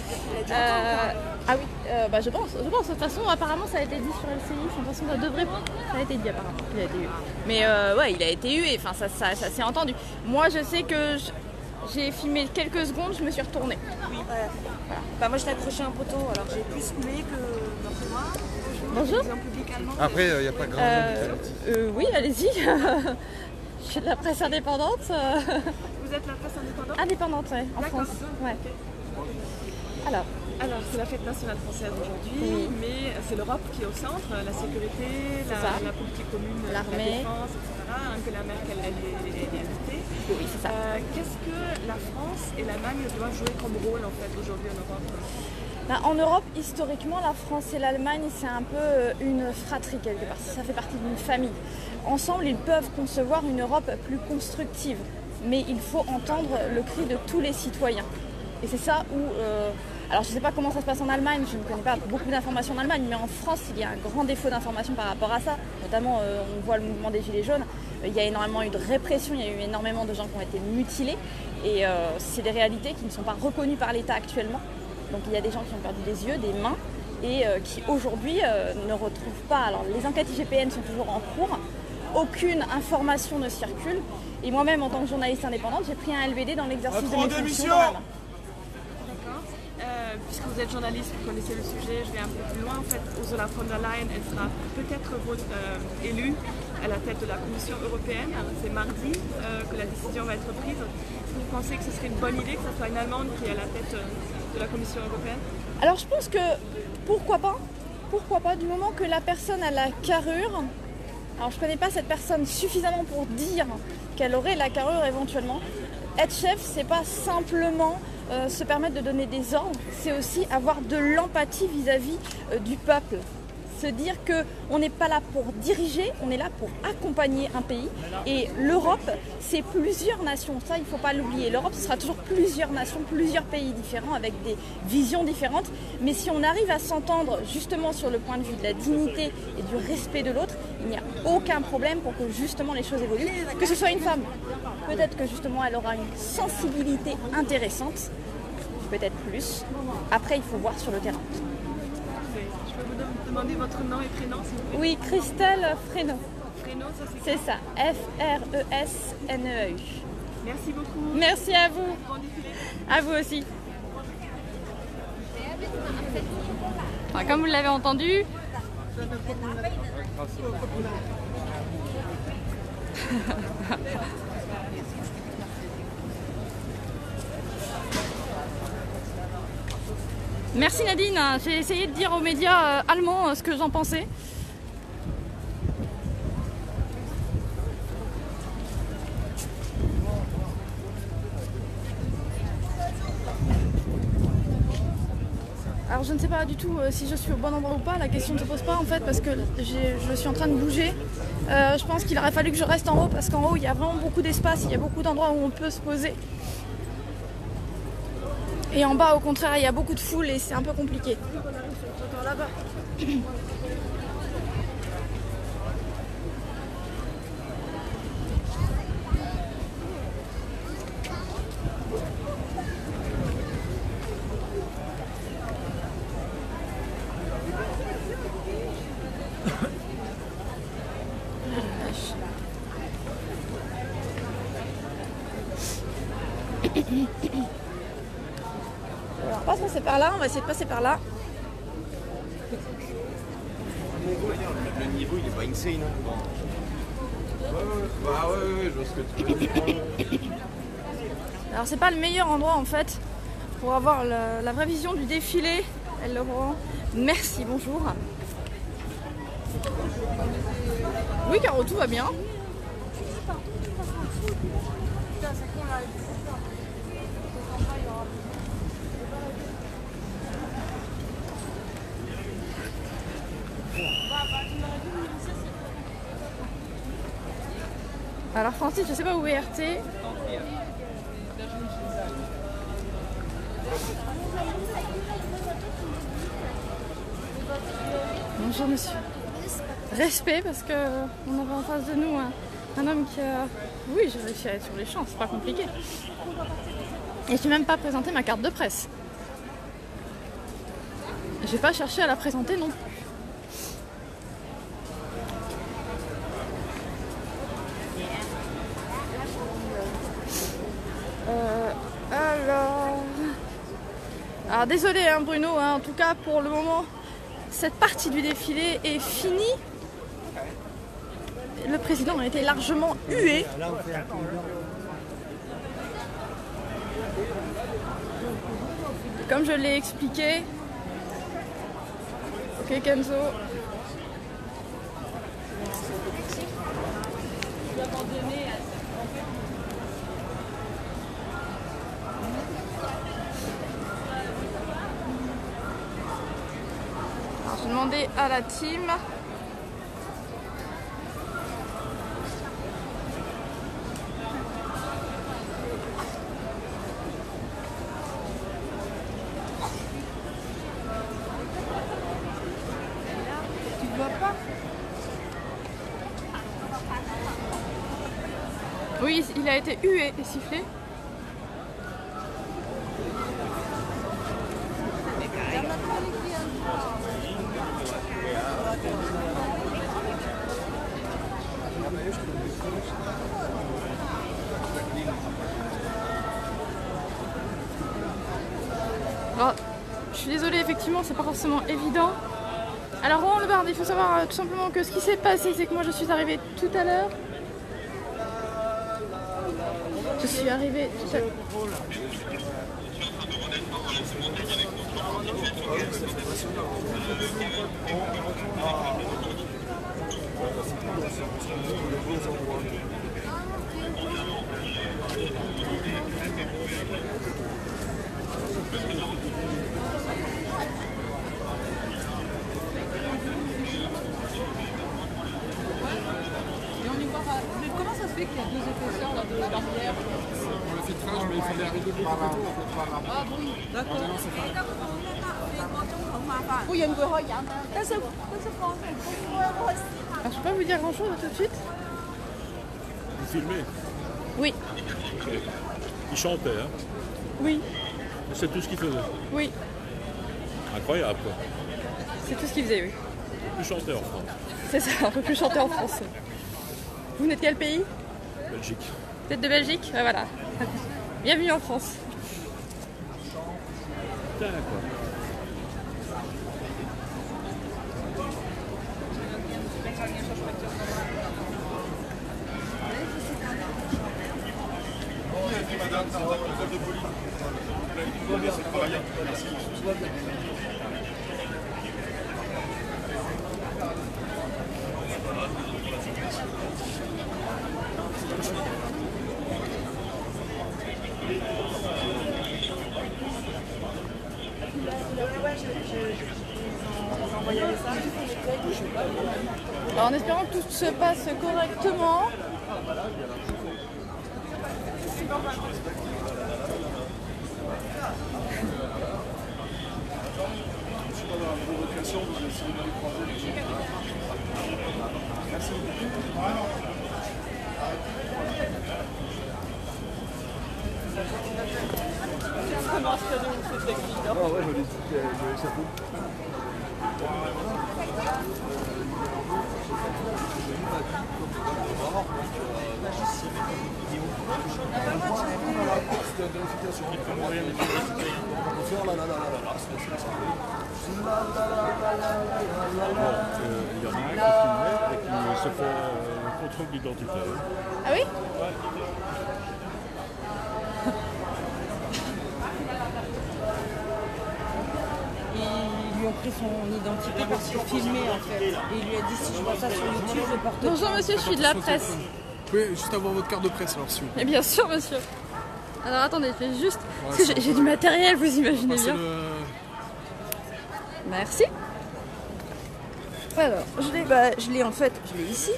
[SPEAKER 2] Ah oui, bah je pense. De toute façon, apparemment, ça a été dit sur LCI. De toute façon, ça devrait. Ça a été dit apparemment. Il a été eu. Mais ouais, il a été hué. Enfin, ça s'est entendu. Moi, je sais que j'ai filmé quelques secondes, je me suis retournée.
[SPEAKER 6] Oui, voilà. Bah, moi, je t'ai accroché un poteau, alors j'ai plus coulé que moi.
[SPEAKER 2] Bonjour.
[SPEAKER 10] Après, il n'y a pas grand monde.
[SPEAKER 2] Oui, allez-y. Je suis de la presse indépendante.
[SPEAKER 6] Vous êtes la presse indépendante?
[SPEAKER 2] Indépendante, ouais, en France. Ouais. Alors,
[SPEAKER 3] c'est la fête nationale française aujourd'hui, mais c'est l'Europe qui est au centre, la sécurité, la politique commune,
[SPEAKER 2] l'armée,
[SPEAKER 3] la défense, etc. Angela Merkel, elle est invitée.
[SPEAKER 2] Oui, c'est ça.
[SPEAKER 3] Qu'est-ce que la France et l'Allemagne doivent jouer comme rôle en fait aujourd'hui en Europe?
[SPEAKER 2] En Europe, historiquement, la France et l'Allemagne, c'est un peu une fratrie quelque part. Ça fait partie d'une famille. Ensemble, ils peuvent concevoir une Europe plus constructive. Mais il faut entendre le cri de tous les citoyens. Et c'est ça où... alors, je ne sais pas comment ça se passe en Allemagne, je ne connais pas beaucoup d'informations en Allemagne, mais en France, il y a un grand défaut d'information par rapport à ça. Notamment, on voit le mouvement des Gilets jaunes. Il y a énormément eu de répression, il y a eu énormément de gens qui ont été mutilés. Et c'est des réalités qui ne sont pas reconnues par l'État actuellement. Donc il y a des gens qui ont perdu des yeux, des mains, et qui aujourd'hui ne retrouvent pas. Alors les enquêtes IGPN sont toujours en cours, aucune information ne circule. Et moi-même, en tant que journaliste indépendante, j'ai pris un LBD dans l'exercice de mes fonctions dans la main.
[SPEAKER 3] D'accord. Puisque vous êtes journaliste, vous connaissez le sujet, je vais un peu plus loin. En fait, Ursula von der Leyen, elle sera peut-être élue à la tête de la Commission européenne. C'est mardi que la décision va être prise. Est-ce que vous pensez que ce serait une bonne idée que ce soit une Allemande qui est à la tête de la Commission européenne?
[SPEAKER 2] Alors je pense que pourquoi pas, du moment que la personne a la carrure. Alors je ne connais pas cette personne suffisamment pour dire qu'elle aurait la carrure éventuellement. Être chef, c'est pas simplement se permettre de donner des ordres, c'est aussi avoir de l'empathie vis-à-vis du peuple. Se dire qu'on n'est pas là pour diriger, on est là pour accompagner un pays. Et l'Europe, c'est plusieurs nations. Ça, il ne faut pas l'oublier. L'Europe, ce sera toujours plusieurs nations, plusieurs pays différents avec des visions différentes. Mais si on arrive à s'entendre justement sur le point de vue de la dignité et du respect de l'autre, il n'y a aucun problème pour que justement les choses évoluent. Que ce soit une femme, peut-être que justement elle aura une sensibilité intéressante, peut-être plus. Après, il faut voir sur le terrain.
[SPEAKER 3] Je peux vous demander votre nom et prénom, s'il vous plaît?
[SPEAKER 2] Oui, Christelle Fresneau.
[SPEAKER 3] Fresneau, ça
[SPEAKER 2] c'est ça, F-R-E-S-N-E-U.
[SPEAKER 3] Merci beaucoup.
[SPEAKER 2] Merci à vous.
[SPEAKER 3] Bon défilé. À
[SPEAKER 2] vous aussi. Enfin, comme vous l'avez entendu, merci Nadine, j'ai essayé de dire aux médias allemands ce que j'en pensais. Alors je ne sais pas du tout si je suis au bon endroit ou pas, la question ne se pose pas en fait parce que je suis en train de bouger. Je pense qu'il aurait fallu que je reste en haut parce qu'en haut il y a vraiment beaucoup d'espace, il y a beaucoup d'endroits où on peut se poser. Et en bas au contraire il y a beaucoup de foule et c'est un peu compliqué. Là-bas. On va pas se passer par là, on va essayer de passer par là.
[SPEAKER 5] Le niveau il est pas insane. Bah ouais, je vois ce que tu veux dire.
[SPEAKER 2] Alors c'est pas le meilleur endroit en fait pour avoir la vraie vision du défilé. Elle le rend. Merci, bonjour. Oui Caro, tout va bien. Alors Francis, je sais pas où est RT. Bonjour monsieur. Respect parce que on avait en face de nous un homme qui a... Oui, j'ai réussi à être sur les champs, c'est pas compliqué. Et je n'ai même pas présenté ma carte de presse. J'ai pas cherché à la présenter non plus. Alors désolé hein, Bruno, hein, en tout cas pour le moment cette partie du défilé est finie. Le président a été largement hué. Comme je l'ai expliqué. Ok Kenzo. Je vais demander à la team. Tu ne vois pas? Oui, il a été hué et sifflé. Alors, je suis désolée, effectivement, c'est pas forcément évident. Alors, Rohan Le Bard, il faut savoir tout simplement que ce qui s'est passé, c'est que moi je suis arrivée tout à l'heure. Je suis arrivée tout à l'heure.
[SPEAKER 6] fait qu'il y a 2 épaisseurs, là, de l'arrière.
[SPEAKER 4] Pour le filtrage, mais il fallait arriver beaucoup plus tôt.
[SPEAKER 6] Ah bon, d'accord.
[SPEAKER 2] Oui, il y a une regarde. Alors, je peux pas vous dire grand chose tout de suite.
[SPEAKER 7] Vous filmez?
[SPEAKER 2] Oui.
[SPEAKER 7] Ok. Il chantait, hein?
[SPEAKER 2] Oui.
[SPEAKER 7] C'est tout ce qu'il faisait?
[SPEAKER 2] Oui.
[SPEAKER 7] Incroyable, quoi.
[SPEAKER 2] C'est tout ce qu'il faisait, oui.
[SPEAKER 7] Plus chanter en France.
[SPEAKER 2] C'est ça, on peut plus chanter en France. Vous venez de quel pays?
[SPEAKER 7] Belgique.
[SPEAKER 2] Vous êtes de Belgique? Ah, voilà. Bienvenue en France.
[SPEAKER 7] Putain, quoi.
[SPEAKER 10] Madame, c'est un chef de police. C'est travaillant. Merci.
[SPEAKER 2] Alors, en espérant que tout se passe correctement.
[SPEAKER 10] Ah ouais, je l'ai échappé.
[SPEAKER 7] Il y en a un qui filmait et qui se fait contrôle d'identité.
[SPEAKER 2] Ah oui?
[SPEAKER 7] Ouais.
[SPEAKER 13] Ils lui ont pris son identité parce qu'il filmait en fait. Et il lui a dit si je vois ça sur YouTube, je porte.
[SPEAKER 2] Bonjour monsieur, je suis de la presse.
[SPEAKER 4] Vous pouvez juste avoir votre carte de presse alors si vous
[SPEAKER 2] Et bien sûr monsieur. Alors attendez, je fais juste. Parce que j'ai du matériel, vous imaginez bien. Merci. Alors, je l'ai en fait, je l'ai ici.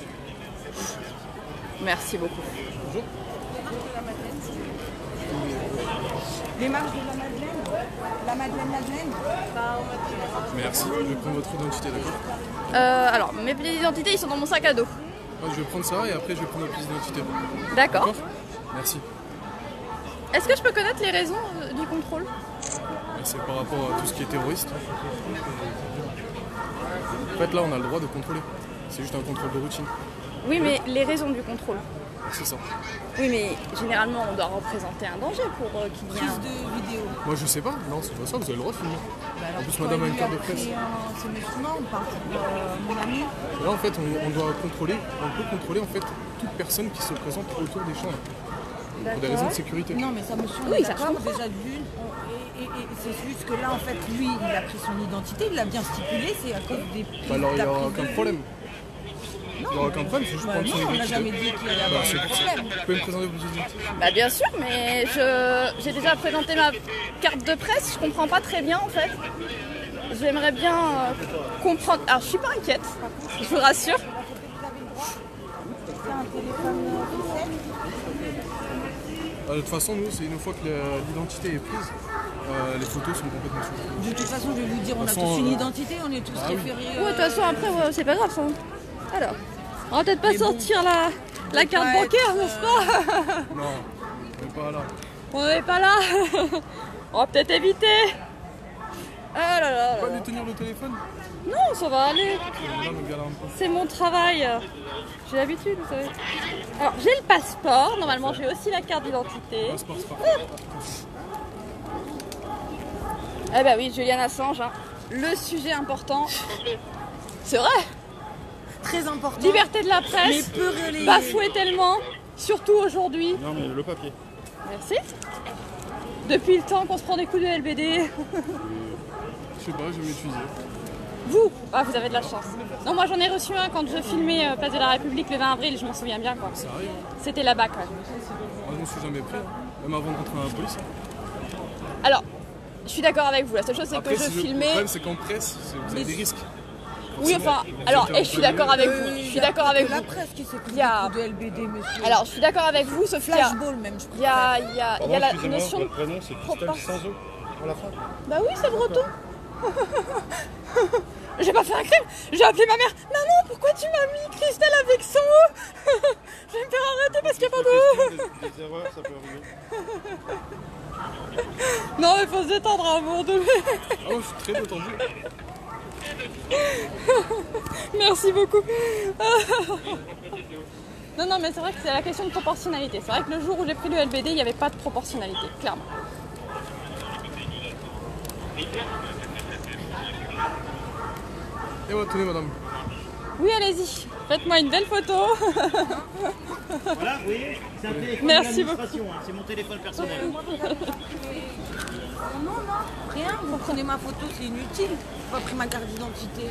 [SPEAKER 2] Merci beaucoup.
[SPEAKER 4] Bonjour.
[SPEAKER 13] Les marches de la Madeleine. La Madeleine.
[SPEAKER 4] Merci, je vais prendre votre identité, d'accord?
[SPEAKER 2] Alors, mes pièces d'identité, ils sont dans mon sac à dos.
[SPEAKER 4] Ouais, je vais prendre ça et après je vais prendre ma pièce d'identité.
[SPEAKER 2] D'accord.
[SPEAKER 4] Merci.
[SPEAKER 2] Est-ce que je peux connaître les raisons du contrôle?
[SPEAKER 4] C'est par rapport à tout ce qui est terroriste. En fait, là, on a le droit de contrôler. C'est juste un contrôle de routine.
[SPEAKER 2] Oui, mais les raisons du contrôle.
[SPEAKER 4] C'est ça.
[SPEAKER 2] Oui, mais généralement, on doit représenter un danger pour qu'il y ait
[SPEAKER 13] Prise de vidéo.
[SPEAKER 4] Moi, je sais pas. Non, c'est pas ça. Vous avez le droit de filmer.
[SPEAKER 13] Alors,
[SPEAKER 4] en plus, madame a une carte de presse.
[SPEAKER 13] C'est musulman, on parle pour mon ami.
[SPEAKER 4] Et là, en fait, on doit contrôler. On peut contrôler en fait toute personne qui se présente autour des champs. Pour des raisons de sécurité.
[SPEAKER 13] Non, mais ça me semble
[SPEAKER 2] oui, ça
[SPEAKER 13] d'accord, déjà d'une. Et c'est juste que là, en fait, lui, il a pris son identité, il l'a bien stipulé, c'est à cause des.
[SPEAKER 4] Bah alors, il n'y aura aucun problème. Il n'y aura aucun problème, c'est juste prendre son identité.
[SPEAKER 13] On n'a jamais dit qu'il allait avoir
[SPEAKER 4] c'est
[SPEAKER 13] un
[SPEAKER 4] pour ça.
[SPEAKER 13] problème.
[SPEAKER 4] Vous pouvez me présenter vos identités.
[SPEAKER 2] Bah bien sûr, mais j'ai déjà présenté ma carte de presse, je comprends pas très bien en fait. J'aimerais bien comprendre. Alors je suis pas inquiète, je vous rassure.
[SPEAKER 13] C'est un téléphone officiel.
[SPEAKER 4] De toute façon, nous, c'est une fois que l'identité est prise, les photos sont complètement sûres.
[SPEAKER 13] De toute façon, je vais vous dire, on a tous une identité, on est tous référés.
[SPEAKER 2] Ouais, de toute façon, après, c'est pas grave ça. Alors, on va peut-être pas sortir la carte bancaire, n'est-ce pas?
[SPEAKER 4] Non, on n'est pas là.
[SPEAKER 2] On n'est pas là. On va peut-être éviter. Ah là là.
[SPEAKER 4] On peut pas lui tenir le téléphone?
[SPEAKER 2] Non, ça va aller. C'est mon travail. J'ai l'habitude, vous savez. Alors, j'ai le passeport. Normalement, j'ai aussi la carte d'identité.
[SPEAKER 4] Passeport, c'est parfait.
[SPEAKER 2] Eh ben oui, Julian Assange, hein. Le sujet important. C'est vrai.
[SPEAKER 13] Très important.
[SPEAKER 2] Liberté de la presse.
[SPEAKER 13] Mais peu relayé.
[SPEAKER 2] Bafouée tellement. Surtout aujourd'hui.
[SPEAKER 7] Non, mais le papier.
[SPEAKER 2] Merci. Depuis le temps qu'on se prend des coups de LBD.
[SPEAKER 4] Je sais pas, je vais m'utiliser.
[SPEAKER 2] Vous vous avez de la chance. Non, moi j'en ai reçu un quand je filmais Place de la République le 20 avril, je m'en souviens bien quoi.
[SPEAKER 4] Ça arrive.
[SPEAKER 2] C'était là-bas quoi.
[SPEAKER 4] Moi je m'en suis jamais pris, même avant de rentrer dans la police.
[SPEAKER 2] Alors, je suis d'accord avec vous, la seule chose c'est que je
[SPEAKER 4] Le
[SPEAKER 2] filmais...
[SPEAKER 4] problème c'est qu'en presse, vous avez des risques.
[SPEAKER 2] Oui, enfin, alors, je suis d'accord avec vous. Je suis d'accord avec vous.
[SPEAKER 13] La presse qui s'est pris de LBD, monsieur.
[SPEAKER 2] Alors, je suis d'accord avec vous, sauf qu'il y a...
[SPEAKER 13] Flashball même, je
[SPEAKER 2] Il y a la notion de...
[SPEAKER 7] Votre prénom, c'est Christelle sans eau à la fin.
[SPEAKER 2] Bah oui, c'est breton. J'ai pas fait un crime. J'ai appelé ma mère. Maman, pourquoi tu m'as mis Christelle avec son eau? Je vais me faire arrêter parce qu'il n'y a pas d'eau.
[SPEAKER 7] Des erreurs, ça peut arriver.
[SPEAKER 2] Non, mais faut se détendre à un moment donné.
[SPEAKER 4] Oh, je suis très détendu.
[SPEAKER 2] Merci beaucoup. Non, mais c'est vrai que c'est la question de proportionnalité. C'est vrai que le jour où j'ai pris le LBD, il n'y avait pas de proportionnalité, clairement.
[SPEAKER 4] Et voilà, tenez, madame.
[SPEAKER 2] Oui, allez-y. Faites-moi une belle photo.
[SPEAKER 14] Voilà, vous voyez, c'est un téléphone
[SPEAKER 2] Merci beaucoup.
[SPEAKER 14] d'administration, c'est mon téléphone personnel.
[SPEAKER 13] Non, rien, vous prenez ma photo, c'est inutile. J'ai pas pris ma carte d'identité.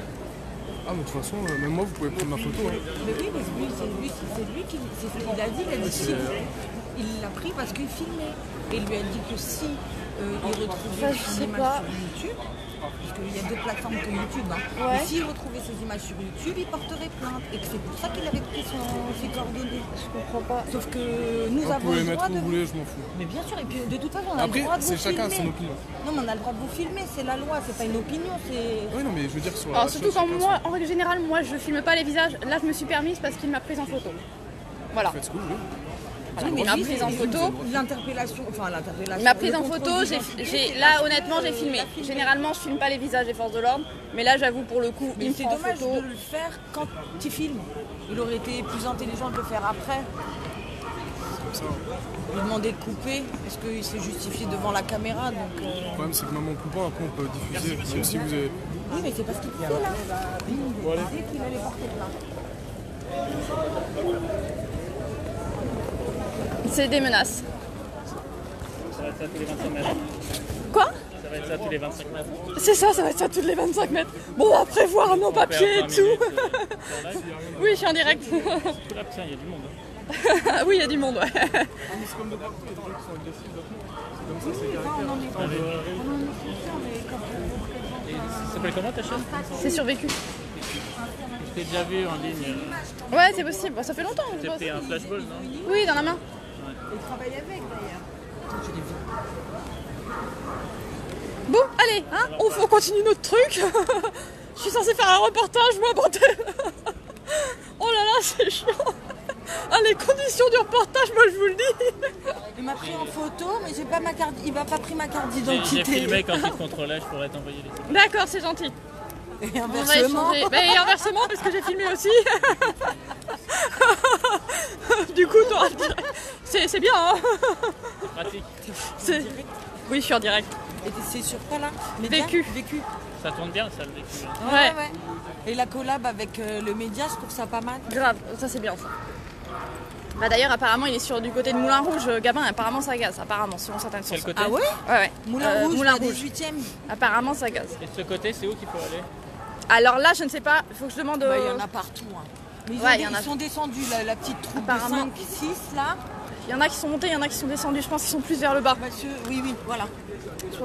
[SPEAKER 4] Ah, mais de toute façon, même moi, vous pouvez prendre ma photo. Hein.
[SPEAKER 13] Mais oui, mais c'est lui qui. C'est ce qu'il a dit, il a dit si. Il l'a pris parce qu'il filmait. Et il lui a dit que si il retrouvait ces images sur YouTube, parce qu'il y a 2 plateformes que YouTube, hein,
[SPEAKER 2] Ouais.
[SPEAKER 13] et s'il retrouvait ces images sur YouTube, il porterait plainte. Et que c'est pour ça qu'il avait pris ses coordonnées.
[SPEAKER 2] Je comprends pas.
[SPEAKER 13] Sauf que nous
[SPEAKER 4] Vous
[SPEAKER 13] avons
[SPEAKER 4] pouvez
[SPEAKER 13] le
[SPEAKER 4] mettre
[SPEAKER 13] droit
[SPEAKER 4] où
[SPEAKER 13] de.
[SPEAKER 4] vous voulez, je m'en fous.
[SPEAKER 13] Mais bien sûr, et puis de toute façon, on a
[SPEAKER 4] Après,
[SPEAKER 13] le droit de vous
[SPEAKER 4] c'est chacun
[SPEAKER 13] filmer.
[SPEAKER 4] son opinion.
[SPEAKER 13] Non, mais on a le droit de vous filmer, c'est la loi, c'est pas une opinion, c'est.
[SPEAKER 4] Oui, non, mais je veux dire sur la.
[SPEAKER 2] Alors surtout quand moi, en règle générale, moi je filme pas les visages. Là, je me suis permise parce qu'il m'a prise en photo. Voilà.
[SPEAKER 4] Faites ce que vous voulez.
[SPEAKER 2] Voilà, il m'a prise en photo.
[SPEAKER 13] L'interpellation,
[SPEAKER 2] Il m'a prise en photo. Là, honnêtement, j'ai filmé. Généralement, je filme pas les visages des forces de l'ordre, mais là, j'avoue pour le coup, il me
[SPEAKER 13] c'est
[SPEAKER 2] prend en
[SPEAKER 13] dommage
[SPEAKER 2] photo.
[SPEAKER 13] de le faire quand tu filmes. Il aurait été plus intelligent de le faire après. Lui demander de couper parce qu'il s'est justifié devant la caméra. Donc,
[SPEAKER 4] Le problème, c'est que même en coupant, après, on peut diffuser. Même si vous avez.
[SPEAKER 13] Oui, mais c'est parce qu'il fait là. Il disait qu'il allait porter plainte.
[SPEAKER 2] C'est des menaces.
[SPEAKER 14] Ça va être ça tous les 25 mètres.
[SPEAKER 2] Quoi?
[SPEAKER 14] Ça va être ça tous les 25 mètres.
[SPEAKER 2] C'est ça, ça va être ça tous les 25 mètres. Bon, on va prévoir nos papiers et tout. Oui, je suis en direct.
[SPEAKER 14] Là, tiens, il y a du monde.
[SPEAKER 2] Oui, il y a du monde, ouais.
[SPEAKER 4] C'est comme de partout, il y a des gens qui sont agressifs. C'est comme ça, c'est caractère.
[SPEAKER 14] Et ça s'appelle comment ta chaîne?
[SPEAKER 2] C'est survécu.
[SPEAKER 14] Je t'ai déjà vu en ligne.
[SPEAKER 2] Ouais, c'est possible. Bon, ça fait longtemps.
[SPEAKER 14] T'as pris un flashball, non?
[SPEAKER 2] Oui, dans la main.
[SPEAKER 13] Il travaille avec d'ailleurs.
[SPEAKER 2] Bon, allez, hein, on continue notre truc. Je suis censée faire un reportage, moi, bordel. Oh là là, c'est chiant. Ah, les conditions du reportage, moi, je vous le dis.
[SPEAKER 13] Il m'a pris en photo, mais j'ai pas ma carte. Il m'a pas pris ma carte
[SPEAKER 14] J'ai
[SPEAKER 13] d'identité.
[SPEAKER 14] filmé quand il te contrôlait, je pourrais t'envoyer les photos.
[SPEAKER 2] D'accord, c'est gentil.
[SPEAKER 13] Et
[SPEAKER 2] On va
[SPEAKER 13] inversement.
[SPEAKER 2] échanger. Et inversement, parce que j'ai filmé aussi. Du coup, t'auras le direct. C'est bien, hein.
[SPEAKER 14] Pratique.
[SPEAKER 2] Oui, je suis en direct.
[SPEAKER 13] Et c'est sur quoi là?
[SPEAKER 2] Vécu.
[SPEAKER 13] Vécu.
[SPEAKER 14] Ça tourne bien, ça, le vécu.
[SPEAKER 2] Ouais.
[SPEAKER 13] Et la collab avec le média, je trouve ça pas mal.
[SPEAKER 2] Grave, ça c'est bien ça. Bah d'ailleurs apparemment il est du côté de Moulin Rouge, Gabin, apparemment ça gaze, apparemment selon certaines sources.
[SPEAKER 14] Quel côté?
[SPEAKER 13] Ah ouais?
[SPEAKER 2] Ouais.
[SPEAKER 13] Moulin Rouge,
[SPEAKER 2] Moulin
[SPEAKER 13] la
[SPEAKER 2] Rouge.
[SPEAKER 13] 18e.
[SPEAKER 2] Apparemment ça gaze.
[SPEAKER 14] Et ce côté, c'est où qu'il faut aller?
[SPEAKER 2] Alors là je ne sais pas, il faut que je demande
[SPEAKER 13] Bah, il y en a partout. Hein. Mais ils sont descendus, la petite troupe de 5-6 là.
[SPEAKER 2] Il y en a qui sont montés, il y en a qui sont descendus, je pense qu'ils sont plus vers le bas.
[SPEAKER 13] Oui, voilà.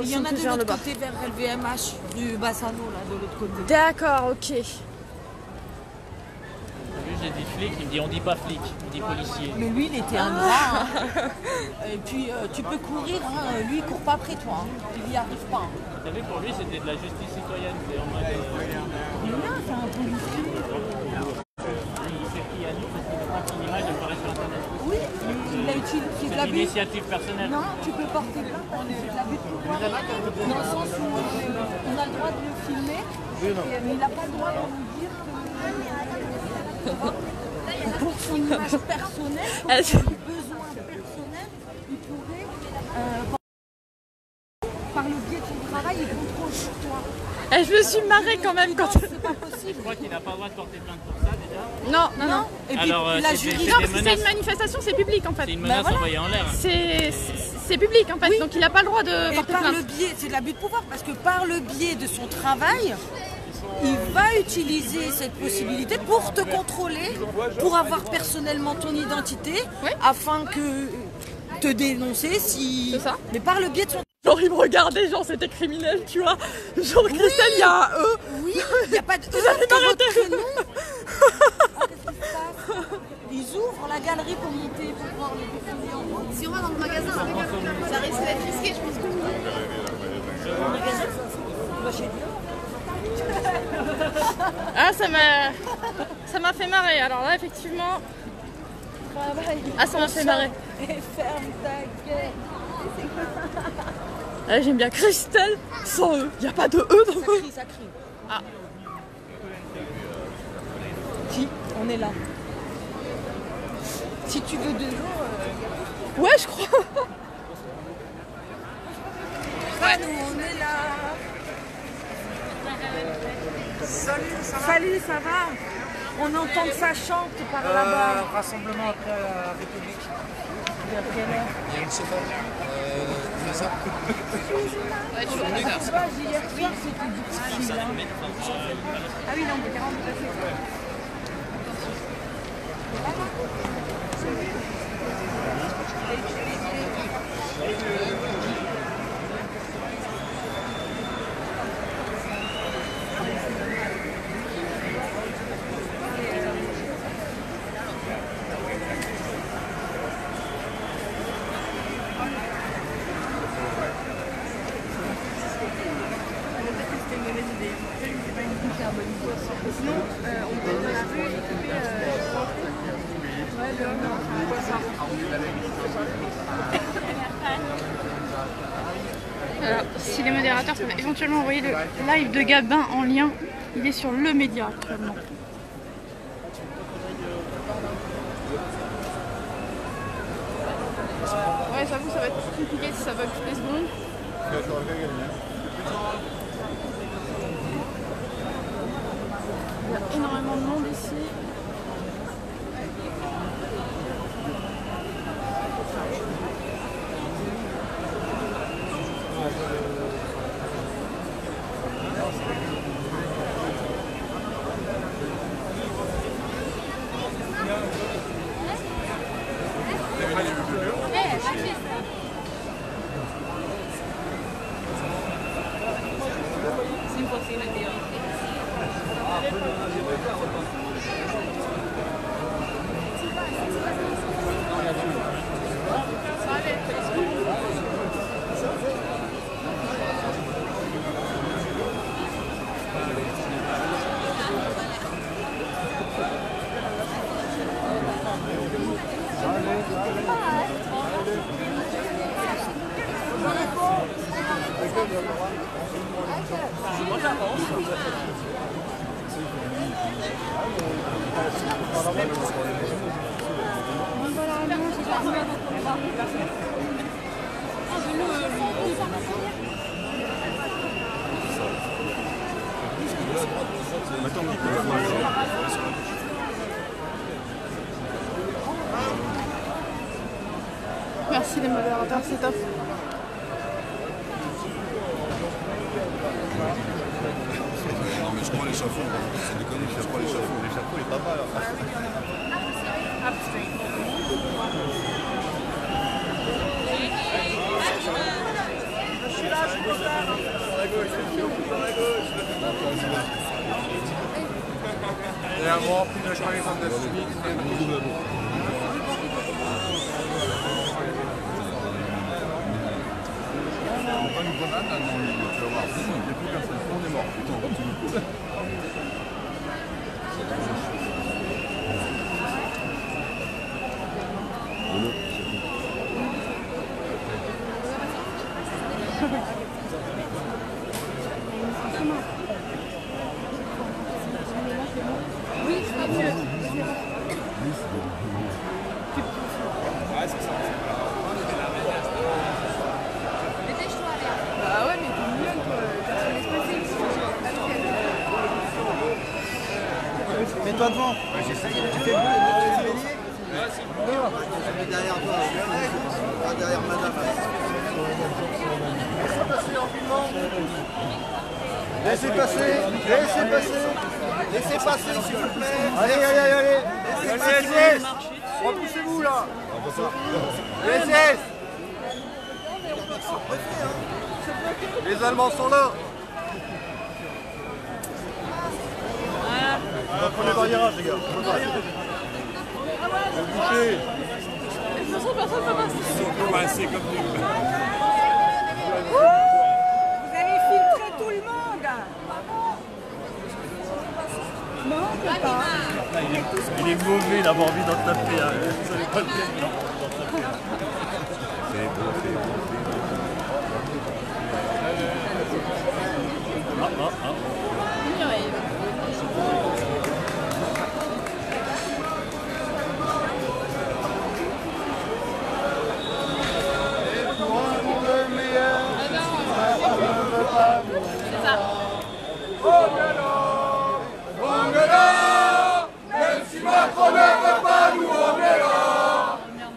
[SPEAKER 13] Il y en a de l'autre côté vers LVMH, rue Bassano, là, de l'autre côté.
[SPEAKER 2] D'accord, ok.
[SPEAKER 14] J'ai dit flic, il me dit on dit pas flic, on dit policier.
[SPEAKER 13] Mais lui, il était un gras. Hein. Et puis, tu peux courir, hein. Lui, il court pas après toi. Hein. Il y arrive pas. Hein.
[SPEAKER 14] T'as vu, pour lui, c'était de la justice citoyenne. C'est en mode.
[SPEAKER 13] Mais là, c'est un policier.
[SPEAKER 14] Il s'est pris à nous parce qu'il a pas pris l'image de paraître sur Internet.
[SPEAKER 13] Oui, mais il a utilisé. C'est de
[SPEAKER 14] une initiative personnelle.
[SPEAKER 13] Non, tu peux porter plainte parce que c'est de l'abus de pouvoir. Dans le sens où on a le droit de le filmer, mais il n'a pas le droit de nous dire que. Pour son image personnelle, pour son besoin personnel, il pourrait, par le biais de son travail, il contrôle sur toi.
[SPEAKER 2] Et je me suis marrée quand même quand.
[SPEAKER 13] C'est pas possible.
[SPEAKER 14] Je crois qu'il n'a pas le droit de porter plainte pour ça déjà.
[SPEAKER 2] Non.
[SPEAKER 13] Et puis
[SPEAKER 14] alors,
[SPEAKER 13] la
[SPEAKER 14] c'est
[SPEAKER 13] jury.
[SPEAKER 2] Non, parce que c'est une manifestation, c'est public en fait.
[SPEAKER 14] C'est une menace envoyée en l'air.
[SPEAKER 2] C'est public en fait,
[SPEAKER 13] Oui.
[SPEAKER 2] donc il n'a pas le droit de
[SPEAKER 13] Et
[SPEAKER 2] porter
[SPEAKER 13] par
[SPEAKER 2] plainte.
[SPEAKER 13] le biais, c'est de l'abus de pouvoir, parce que par le biais de son travail, il va utiliser cette possibilité pour te contrôler, pour avoir personnellement ton identité, afin que te dénoncer si.
[SPEAKER 2] C'est ça.
[SPEAKER 13] Mais par le biais de son
[SPEAKER 2] Genre ils me regardaient, genre c'était criminel, tu vois. Genre oui, Christelle, il y a un E.
[SPEAKER 13] Oui, il n'y a pas de E.
[SPEAKER 2] Vous allez m'arrêter.
[SPEAKER 13] Qu'est-ce qui se passe? Ils ouvrent la galerie pour monter, pour voir les clients.
[SPEAKER 1] Si on va dans le magasin, ça risque d'être risqué, je pense que.
[SPEAKER 13] Le magasin, bah chez
[SPEAKER 2] Ah, ça m'a fait marrer. Alors là, effectivement. Ah, ça m'a fait marrer.
[SPEAKER 13] Et ferme ta gueule.
[SPEAKER 2] Ah, j'aime bien Christelle sans E. Il n'y a pas de E dans
[SPEAKER 13] ça crie, ça crie.
[SPEAKER 2] Ah.
[SPEAKER 13] Si, on est là. Si tu veux 2 jours.
[SPEAKER 2] Ouais, je crois.
[SPEAKER 13] Ouais, nous, on est là. Salut, ça va? On entend que ça chante par là-bas.
[SPEAKER 11] Rassemblement après la République.
[SPEAKER 13] Il y a quelle heure?
[SPEAKER 11] Il y a une semaine. C'est ça?
[SPEAKER 13] Hier soir, c'était du petit. Ah oui, non, mais 40
[SPEAKER 6] Sinon, on peut être dans la rue et équiper
[SPEAKER 2] Alors, si les modérateurs peuvent éventuellement envoyer le live de Gabin en lien, il est sur le média actuellement. Ouais, j'avoue, ça va être compliqué si ça bug toutes les secondes. Il y a énormément de monde ici. Merci les modérateurs, c'est top.
[SPEAKER 10] Non mais je crois l'échafaud, c'est des conneries, je crois l'échafaud. L'échafaud est pas mal.
[SPEAKER 11] Je suis là, je peux faire.
[SPEAKER 4] Et à moi, plus de connaissance de suite.
[SPEAKER 11] Mets-toi devant. J'essaye. Tu fais bleu. Elle est derrière toi. Pas derrière madame. Laissez passer. Laissez passer. Laissez passer, s'il vous plaît. Allez, allez, allez. Laissez passer. Repoussez-vous là. Laissez. Les Allemands sont là. Prenez le barriérage, les gars. Boucher.
[SPEAKER 7] Ils sont coincés comme nous.
[SPEAKER 13] Vous avez filtré tout le monde. Non, on peut pas.
[SPEAKER 11] Il est mauvais d'avoir envie d'en taper. Hein. Vous savez pas le faire.
[SPEAKER 7] C'est beau, c'est beau.
[SPEAKER 2] On y arrive. C'est ça.
[SPEAKER 10] On est là, même si Macron ne veut pas, nous on est là.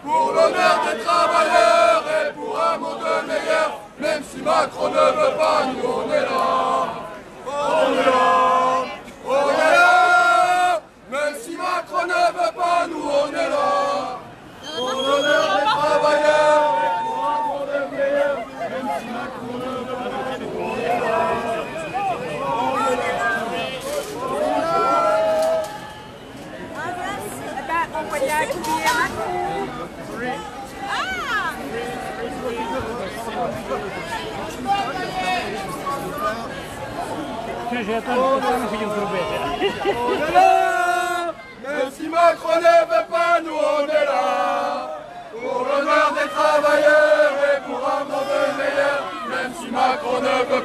[SPEAKER 10] Pour l'honneur des travailleurs et pour un monde meilleur, même si Macron ne veut pas, nous on est là. On est là, on est là, même si Macron ne veut pas, nous on est là. Pour l'honneur des travailleurs et pour un monde meilleur, même si Macron ne veut pas, nous on est là.
[SPEAKER 13] On va y accueillir Macron.
[SPEAKER 10] Même si Macron ne veut pas, nous on est là. Pour l'honneur des travailleurs et pour un monde meilleur. Même si Macron ne veut